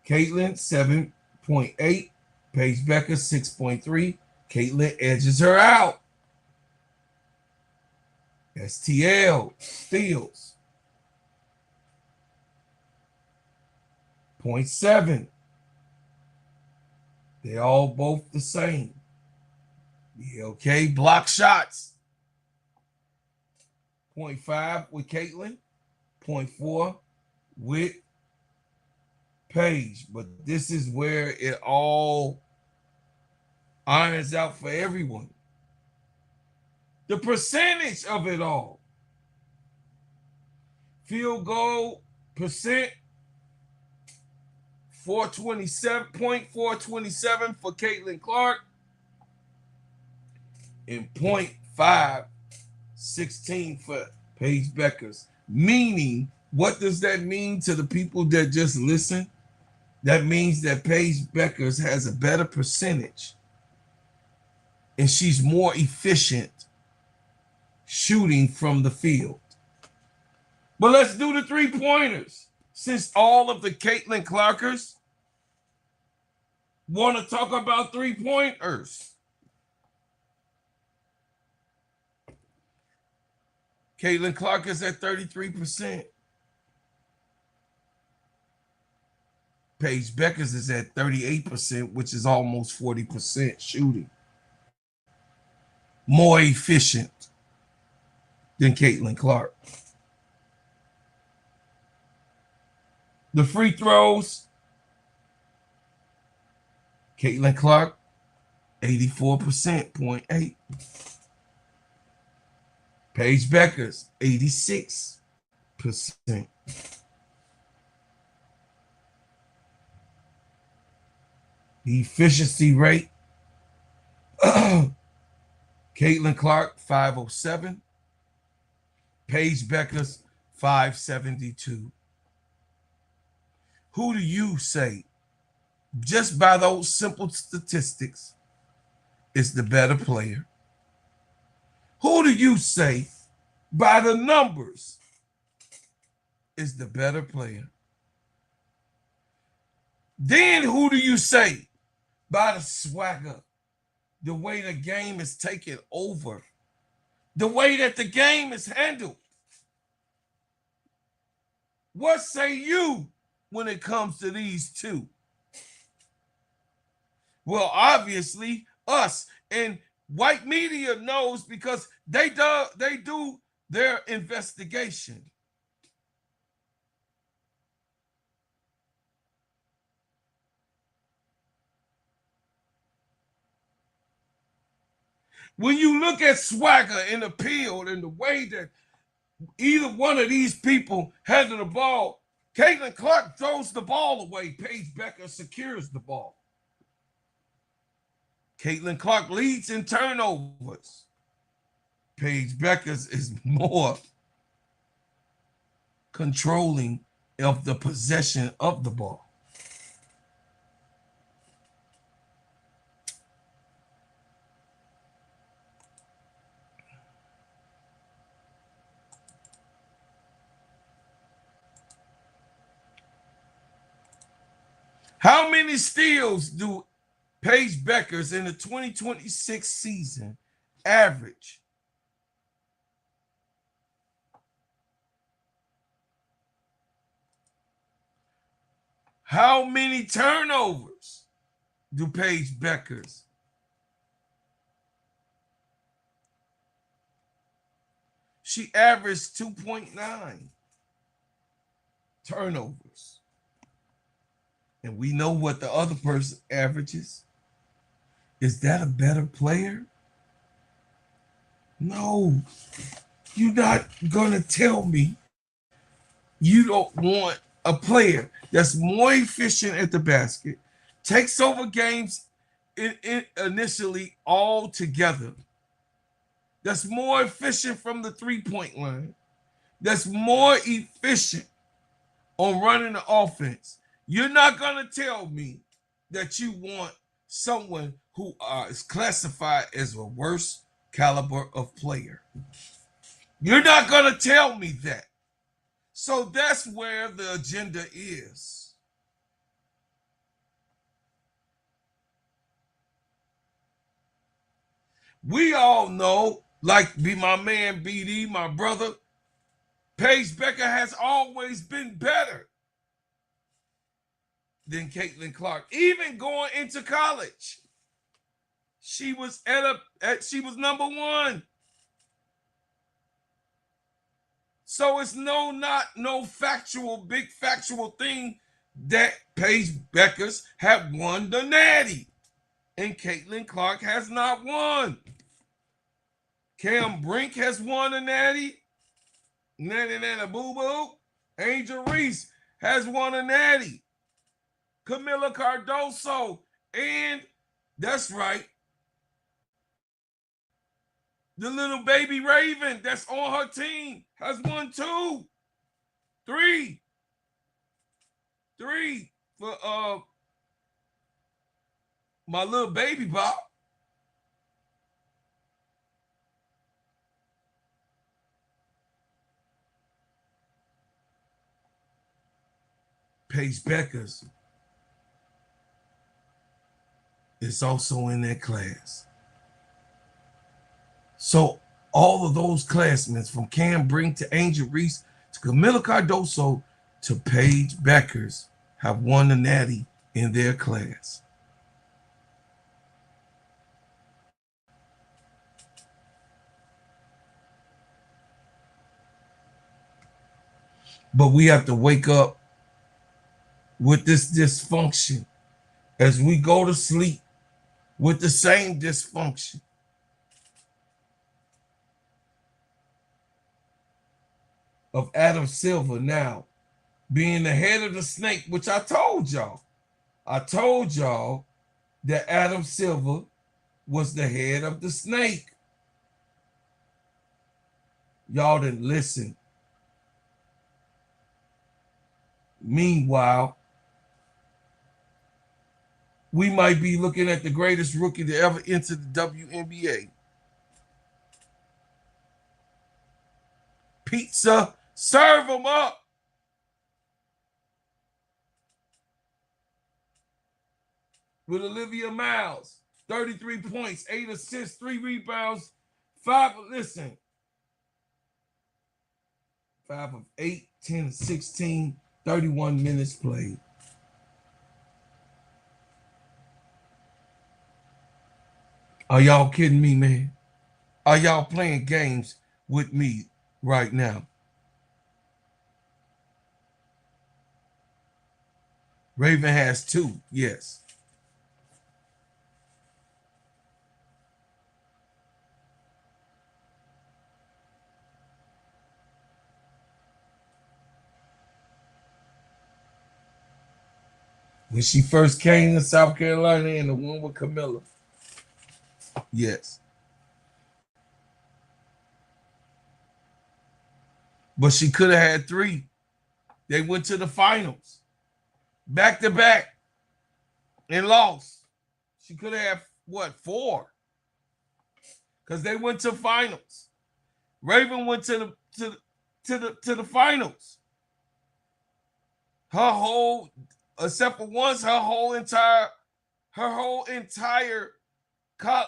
Caitlin 7.8, Paige Bueckers 6.3. Caitlin edges her out. STL, steals 0.7. They all both the same. Okay, block shots 0.5 with Caitlin, 0.4 with Paige. But this is where it all irons out for everyone. The percentage of it all. Field goal percent 427.427 for Caitlin Clark and 0.516 for Paige Bueckers. Meaning, what does that mean to the people that just listen? That means that Paige Bueckers has a better percentage and she's more efficient shooting from the field. But let's do the three-pointers. Since all of the Caitlin Clarkers want to talk about three-pointers. Caitlin Clark is at 33%. Paige Bueckers is at 38%, which is almost 40% shooting. More efficient than Caitlin Clark. The free throws, Caitlin Clark, 84%, 0.8. Paige Bueckers, 86%. The efficiency rate, Caitlin Clark, 507. Paige Bueckers, 572. Who do you say, just by those simple statistics, is the better player? Who do you say, by the numbers, is the better player? Then who do you say, by the swagger, the way the game is taken over, the way that the game is handled? What say you when it comes to these two? Well, obviously, us and white media knows because they do their investigation. When you look at swagger and appeal and the way that either one of these people handle the ball, Caitlin Clark throws the ball away. Paige Bueckers secures the ball. Caitlin Clark leads in turnovers. Paige Bueckers is more controlling of the possession of the ball. How many steals do Paige Bueckers in the 2026 season average? How many turnovers do Paige Bueckers? She averaged 2.9 turnovers. And we know what the other person averages. Is that a better player? No. You're not going to tell me you don't want a player that's more efficient at the basket, takes over games initially all together, that's more efficient from the three-point line, that's more efficient on running the offense. You're not going to tell me that you want someone who is classified as a worse caliber of player. You're not going to tell me that. So that's where the agenda is. We all know, like be my man BD, my brother, Paige Bueckers has always been better than Caitlin Clark. Even going into college, she was she was number one. So it's no factual, big factual thing that Paige Bueckers have won the Natty and Caitlin Clark has not won. Cam Brink has won a Natty. Natty Boo Boo. Angel Reese has won a Natty. Camila Cardoso, and that's right, the little baby Raven that's on her team has won three for my little baby Bob. Paige Bueckers is also in that class. So all of those classmates from Cam Brink to Angel Reese to Camila Cardoso to Paige Bueckers have won the Natty in their class. But we have to wake up with this dysfunction as we go to sleep with the same dysfunction. Of Adam Silver now being the head of the snake, which I told y'all. I told y'all that Adam Silver was the head of the snake. Y'all didn't listen. Meanwhile, we might be looking at the greatest rookie to ever enter the WNBA. Pizza, serve them up. With Olivia Miles, 33 points, 8 assists, 3 rebounds, 5 of 8, 10 of 16, 31 minutes played. Are y'all kidding me, man? Are y'all playing games with me right now? Raven has 2, yes. When she first came to South Carolina and the one with Camilla. Yes. But she could have had 3. They went to the finals. Back to back. And lost. She could have had, what, 4? Because they went to finals. Raven went to the finals. Her whole, except for once, her whole entire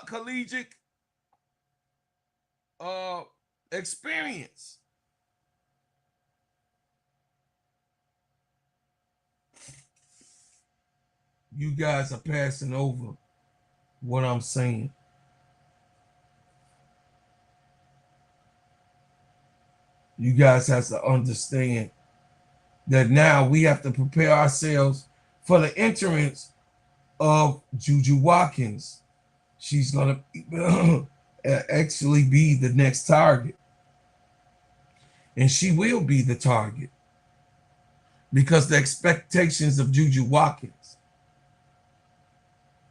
collegiate experience. You guys are passing over what I'm saying. You guys have to understand that now we have to prepare ourselves for the entrance of Juju Watkins. She's going to actually be the next target. And she will be the target because the expectations of Juju Watkins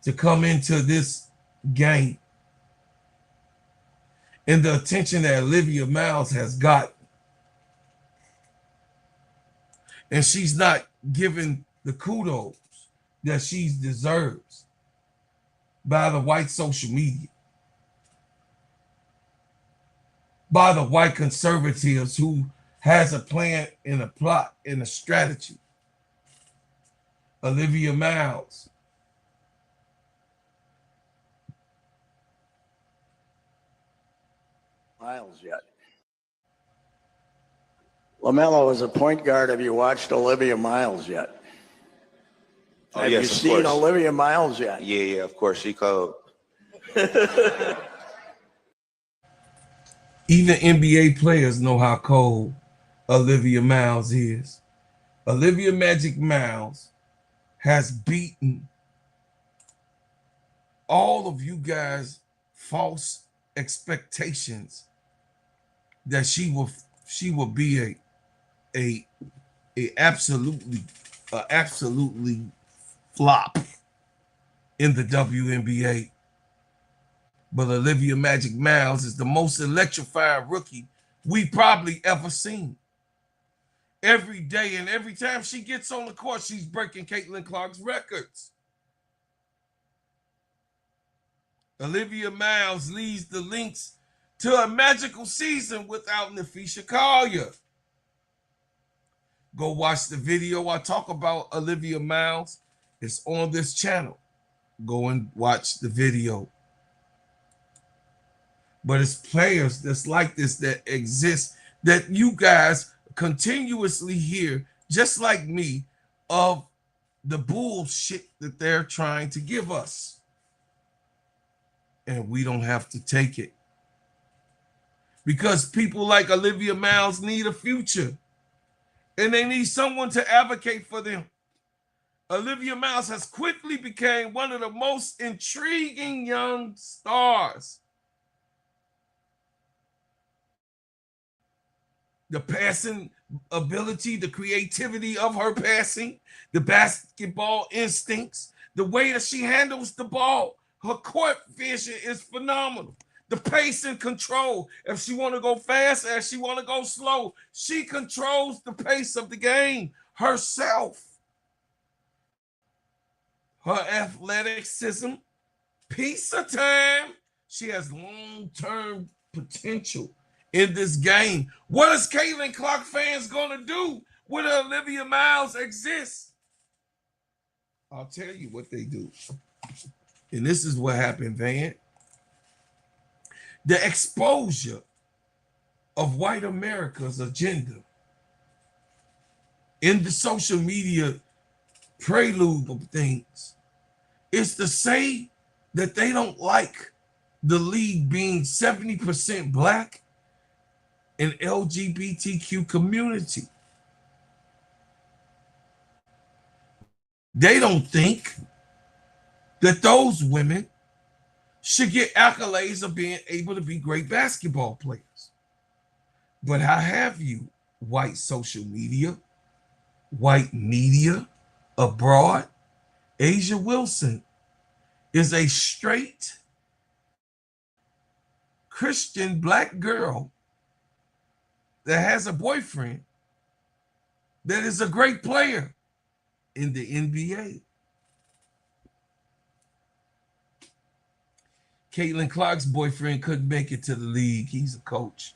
to come into this game and the attention that Olivia Miles has gotten. And she's not given the kudos that she deserves by the white social media, by the white conservatives who has a plan and a plot and a strategy. Olivia Miles. Miles yet. LaMelo is a point guard. Have you watched Olivia Miles yet? Oh, Have yes, you of seen course. Olivia Miles yet? Yeah, of course. She cold. Even NBA players know how cold Olivia Miles is. Olivia Magic Miles has beaten all of you guys' false expectations that she will be a absolutely flop in the WNBA. But Olivia Magic Miles is the most electrifying rookie we've probably ever seen. Every day and every time she gets on the court, she's breaking Caitlin Clark's records. Olivia Miles leads the Lynx to a magical season without Nafisha Collier. Go watch the video I talk about Olivia Miles. It's on this channel. Go and watch the video. But it's players that's like this that exist that you guys continuously hear, just like me, of the bullshit that they're trying to give us. And we don't have to take it. Because people like Olivia Miles need a future. And they need someone to advocate for them. Olivia Miles has quickly become one of the most intriguing young stars. The passing ability, the creativity of her passing, the basketball instincts, the way that she handles the ball, her court vision is phenomenal. The pace and control. If she want to go fast, if she want to go slow, she controls the pace of the game herself. Her athleticism, piece of time. She has long-term potential in this game. What is Caitlin Clark fans going to do when Olivia Miles exists? I'll tell you what they do. And this is what happened, Van. The exposure of white America's agenda in the social media prelude of things is to say that they don't like the league being 70% black and LGBTQ community. They don't think that those women should get accolades of being able to be great basketball players. But how have you, white social media, white media abroad, Asia Wilson is a straight Christian black girl that has a boyfriend that is a great player in the NBA. Caitlin Clark's boyfriend couldn't make it to the league. He's a coach.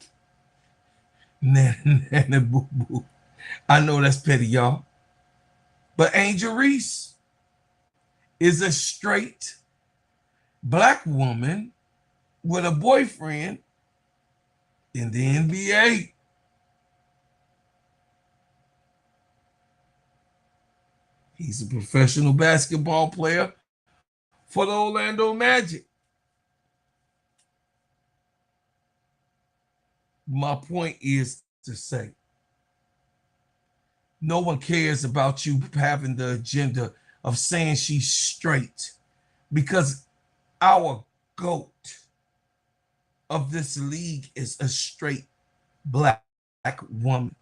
Nana boo boo. I know that's petty, y'all. But Angel Reese is a straight black woman with a boyfriend in the NBA. He's a professional basketball player for the Orlando Magic. My point is to say, no one cares about you having the agenda of saying she's straight, because our GOAT of this league is a straight black woman.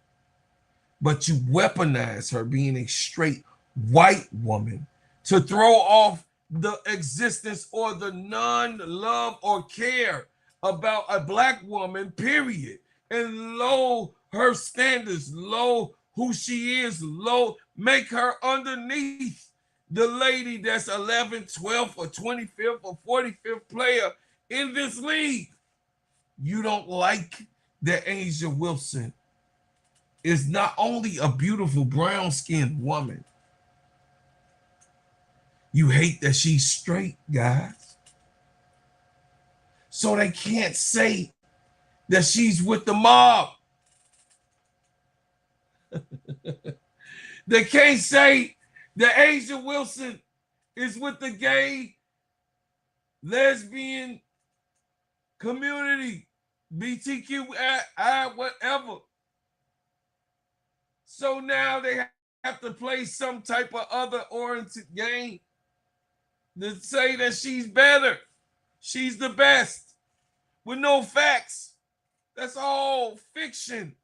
But you weaponize her being a straight white woman to throw off the existence or the non-love or care about a black woman, period. And low her standards, low who she is, low, make her underneath the lady that's 11th, 12th, or 25th or 45th player in this league. You don't like that Angel Wilson is not only a beautiful brown-skinned woman, you hate that she's straight, guys. So they can't say that she's with the mob. They can't say that Angel Wilson is with the gay, lesbian community, BTQI, whatever. So now they have to play some type of other oriented game to say that she's better. She's the best with no facts. That's all fiction.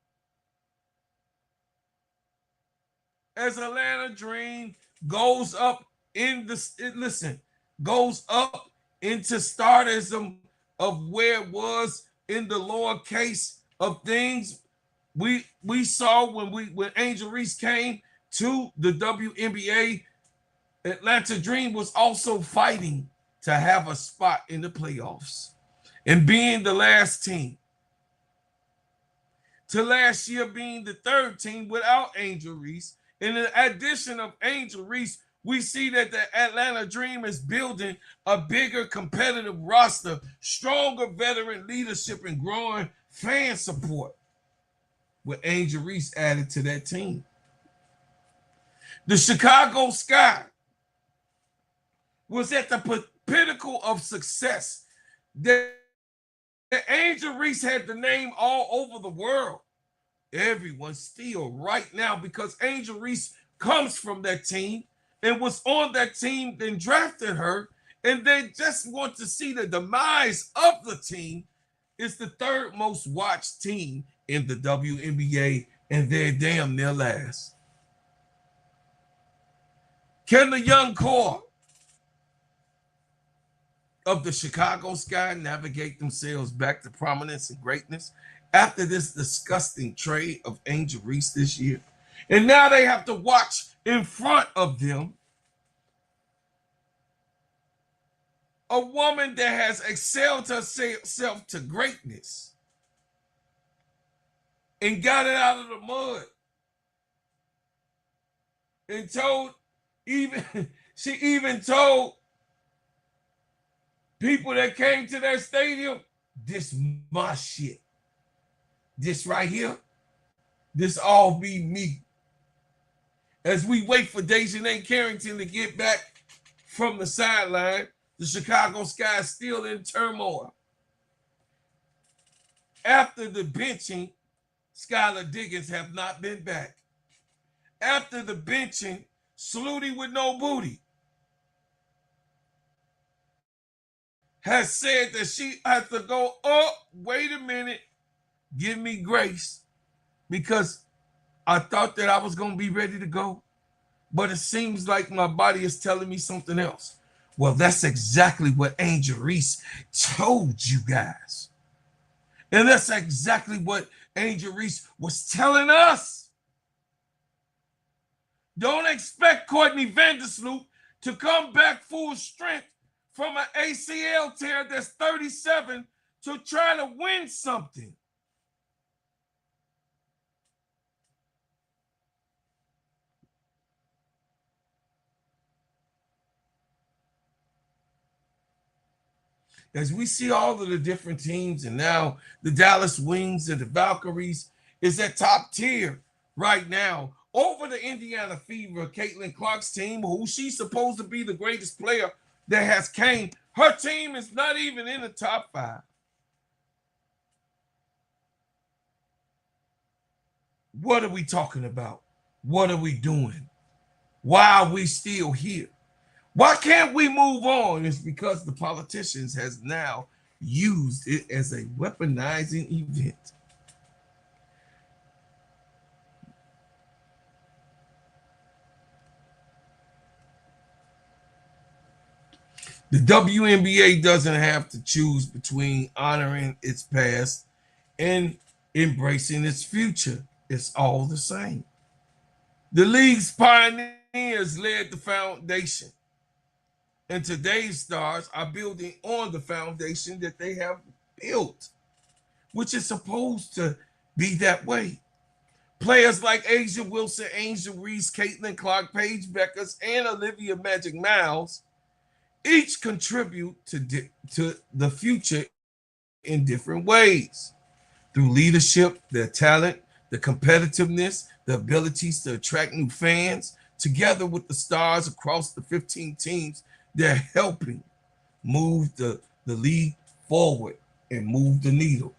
As Atlanta Dream goes up in the, goes up into stardom of where it was in the lower case of things, we saw when Angel Reese came to the WNBA, Atlanta Dream was also fighting to have a spot in the playoffs and being the last team. To last year being the third team without Angel Reese. In the addition of Angel Reese, we see that the Atlanta Dream is building a bigger competitive roster, stronger veteran leadership, and growing fan support with Angel Reese added to that team. The Chicago Sky was at the pinnacle of success. The Angel Reese had the name all over the world. Everyone still right now, because Angel Reese comes from that team and was on that team, then drafted her, and they just want to see the demise of the team. Is the third most watched team in the WNBA, and they're damn near last. Can the young core of the Chicago Sky navigate themselves back to prominence and greatness after this disgusting trade of Angel Reese this year? And now they have to watch in front of them a woman that has excelled herself to greatness and got it out of the mud and told she even told people that came to that stadium, this my shit. This right here, this all be me. As we wait for Dejanay Carrington to get back from the sideline, the Chicago Sky is still in turmoil. After the benching, Skylar Diggins have not been back. After the benching, Sluty with no booty has said that she has to go, oh, wait a minute, give me grace, because I thought that I was going to be ready to go. but it seems like my body is telling me something else. Well, that's exactly what Angel Reese told you guys. And that's exactly what Angel Reese was telling us. Don't expect Courtney Vandersloot to come back full strength from an ACL tear that's 37 to try to win something. As we see all of the different teams, and now the Dallas Wings and the Valkyries is at top tier right now over the Indiana Fever, Caitlin Clark's team, who she's supposed to be the greatest player that has came. Her team is not even in the top 5. What are we talking about? What are we doing? Why are we still here? Why can't we move on? It's because the politicians has now used it as a weaponizing event. The WNBA doesn't have to choose between honoring its past and embracing its future. It's all the same. The league's pioneers led the foundation, and today's stars are building on the foundation that they have built, which is supposed to be that way. Players like Asia Wilson, Angel Reese, Caitlin Clark, Paige Bueckers, and Olivia Magic Miles each contribute to the future in different ways. Through leadership, their talent, the competitiveness, the abilities to attract new fans, together with the stars across the 15 teams, they're helping move the league forward and move the needle.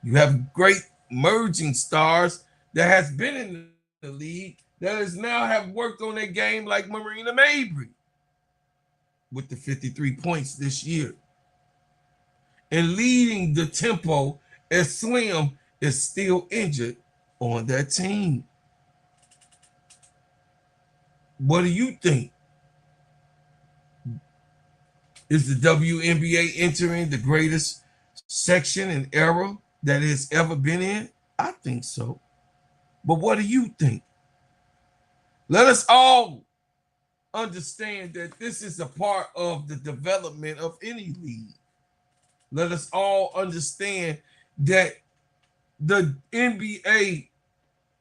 You have great merging stars that has been in the league that is now have worked on their game, like Marina Mabry with the 53 points this year. And leading the tempo as Slim is still injured on that team. What do you think? Is the WNBA entering the greatest section and era that it's ever been in? I think so. But what do you think? Let us all understand that this is a part of the development of any league. Let us all understand that the NBA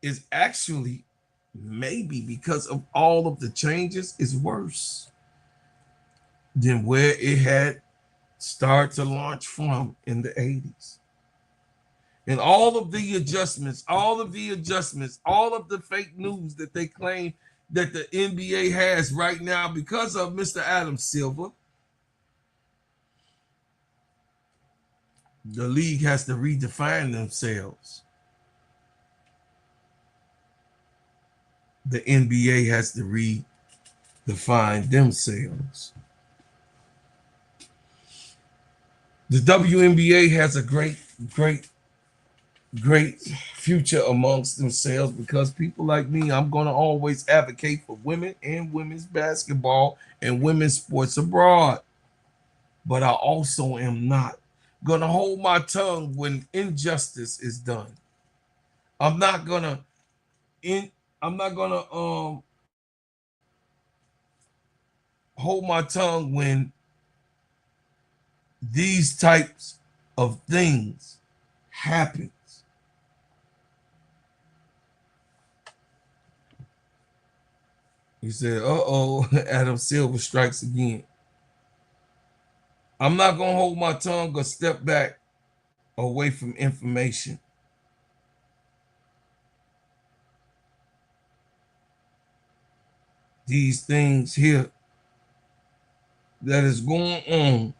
is actually, maybe because of all of the changes, is worse than where it had started to launch from in the 80s. And all of the adjustments, all of the fake news that they claim that the NBA has right now because of Mr. Adam Silver, the league has to redefine themselves. The NBA has to redefine themselves. The WNBA has a great future amongst themselves because people like me, I'm going to always advocate for women and women's basketball and women's sports abroad. But I also am not going to hold my tongue when injustice is done. I'm not going to hold my tongue when these types of things happen. He said, uh-oh, Adam Silver strikes again. I'm not going to hold my tongue or step back away from information. These things here that is going on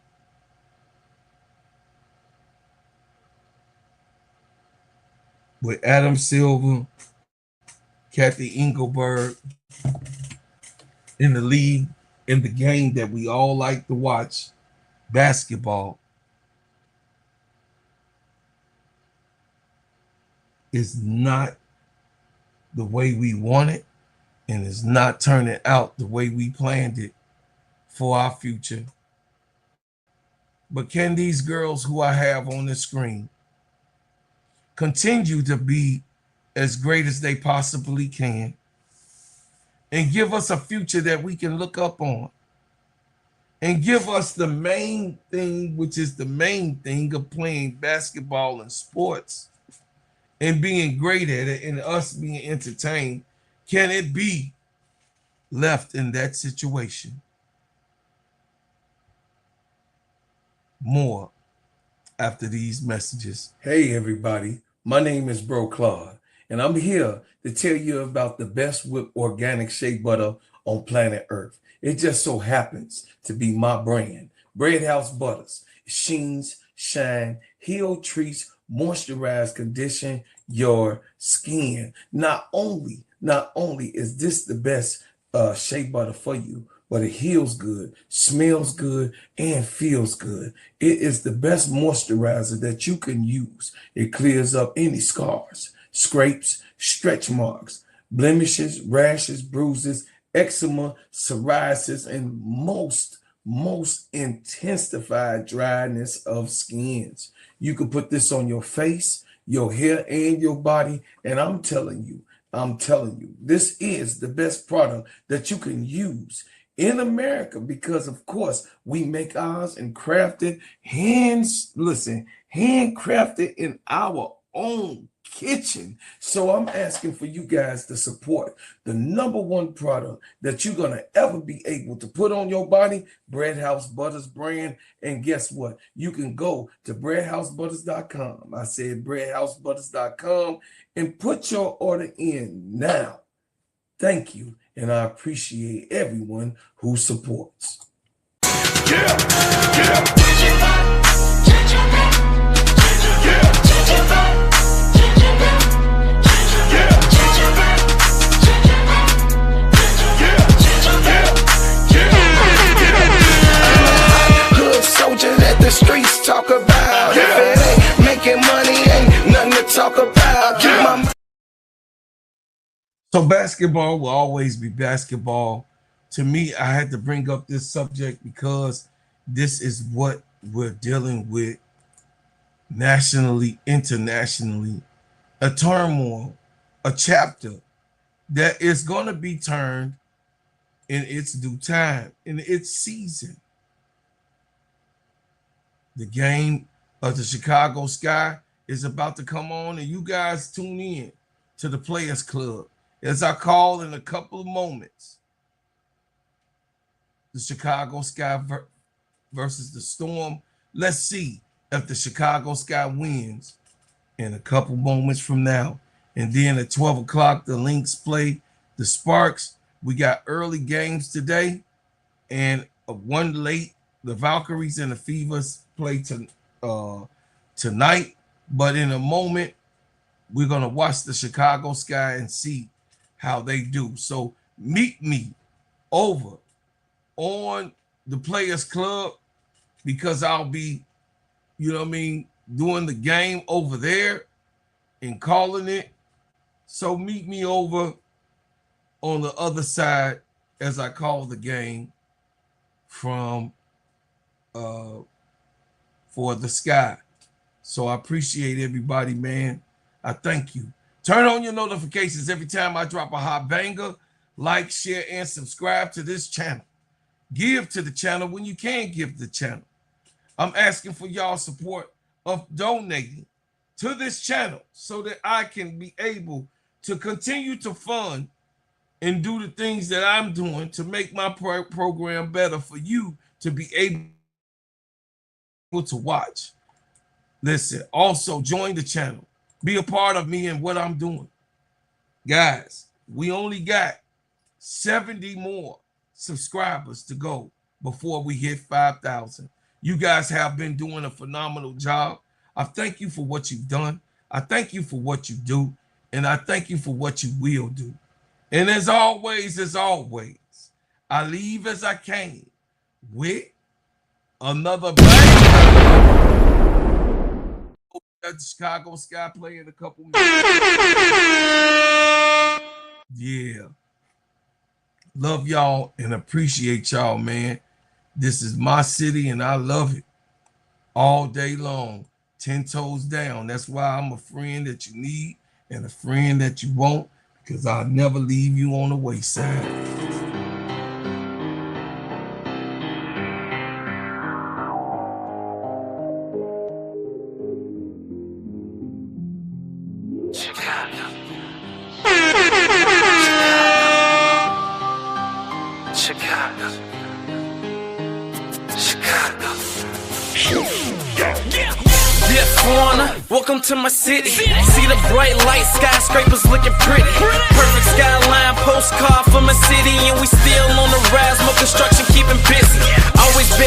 with Adam Silver, Kathy Engelberg, in the league, in the game that we all like to watch, basketball, is not the way we want it, and it's not turning out the way we planned it for our future. But can these girls who I have on the screen continue to be as great as they possibly can and give us a future that we can look up on and give us the main thing, which is the main thing of playing basketball and sports and being great at it and us being entertained? Can it be left in that situation? More after these messages. Hey everybody, my name is Bro Claude, and I'm here to tell you about the best whipped organic shea butter on planet Earth. It just so happens to be my brand, Bread House Butters. Sheens, shine, heal, treats, moisturize, condition your skin. Not only is this the best shea butter for you, but it heals good, smells good, and feels good. It is the best moisturizer that you can use. It clears up any scars, scrapes, stretch marks, blemishes, rashes, bruises, eczema, psoriasis, and most intensified dryness of skins. You can put this on your face, your hair, and your body, and I'm telling you, this is the best product that you can use in America, because of course we make ours and crafted handcrafted in our own kitchen. So I'm asking for you guys to support the #1 product that you're gonna ever be able to put on your body, Bread House Butters brand. And guess what? You can go to breadhousebutters.com. I said breadhousebutters.com and put your order in now. Thank you, and I appreciate everyone who supports. Hood soldier that the streets talk about. If it ain't making money, ain't nothing to talk about. Keep my So basketball will always be basketball. To me, I had to bring up this subject because this is what we're dealing with nationally, internationally, a turmoil, a chapter that is going to be turned in its due time, in its season. The game of the Chicago Sky is about to come on, and you guys tune in to the Players Club as I call in a couple of moments. The Chicago Sky versus the Storm. Let's see if the Chicago Sky wins in a couple moments from now. And then at 12 o'clock, the Lynx play the Sparks. We got early games today and one late. The Valkyries and the Fevers play tonight. But in a moment, we're going to watch the Chicago Sky and see how they do. So meet me over on the Players Club, because I'll be, doing the game over there and calling it. So meet me over on the other side as I call the game from for the Sky. So I appreciate everybody, man. I thank you. Turn on your notifications every time I drop a hot banger. Like, share, and subscribe to this channel. Give to the channel when you can give the channel. I'm asking for y'all support of donating to this channel so that I can be able to continue to fund and do the things that I'm doing to make my program better for you to be able to watch. Listen, also join the channel. Be a part of me and what I'm doing. Guys, we only got 70 more subscribers to go before we hit 5,000. You guys have been doing a phenomenal job. I thank you for what you've done. I thank you for what you do. And I thank you for what you will do. And as always, I leave as I came with another bang. The Chicago Sky play in a couple minutes. Yeah. Love y'all and appreciate y'all, man. This is my city and I love it all day long. 10 toes down. That's why I'm a friend that you need and a friend that you won't, because I'll never leave you on the wayside. Welcome to my city. See the bright lights, skyscrapers looking pretty. Perfect skyline, postcard from a city, and we still on the rise. More construction keeping busy. Always been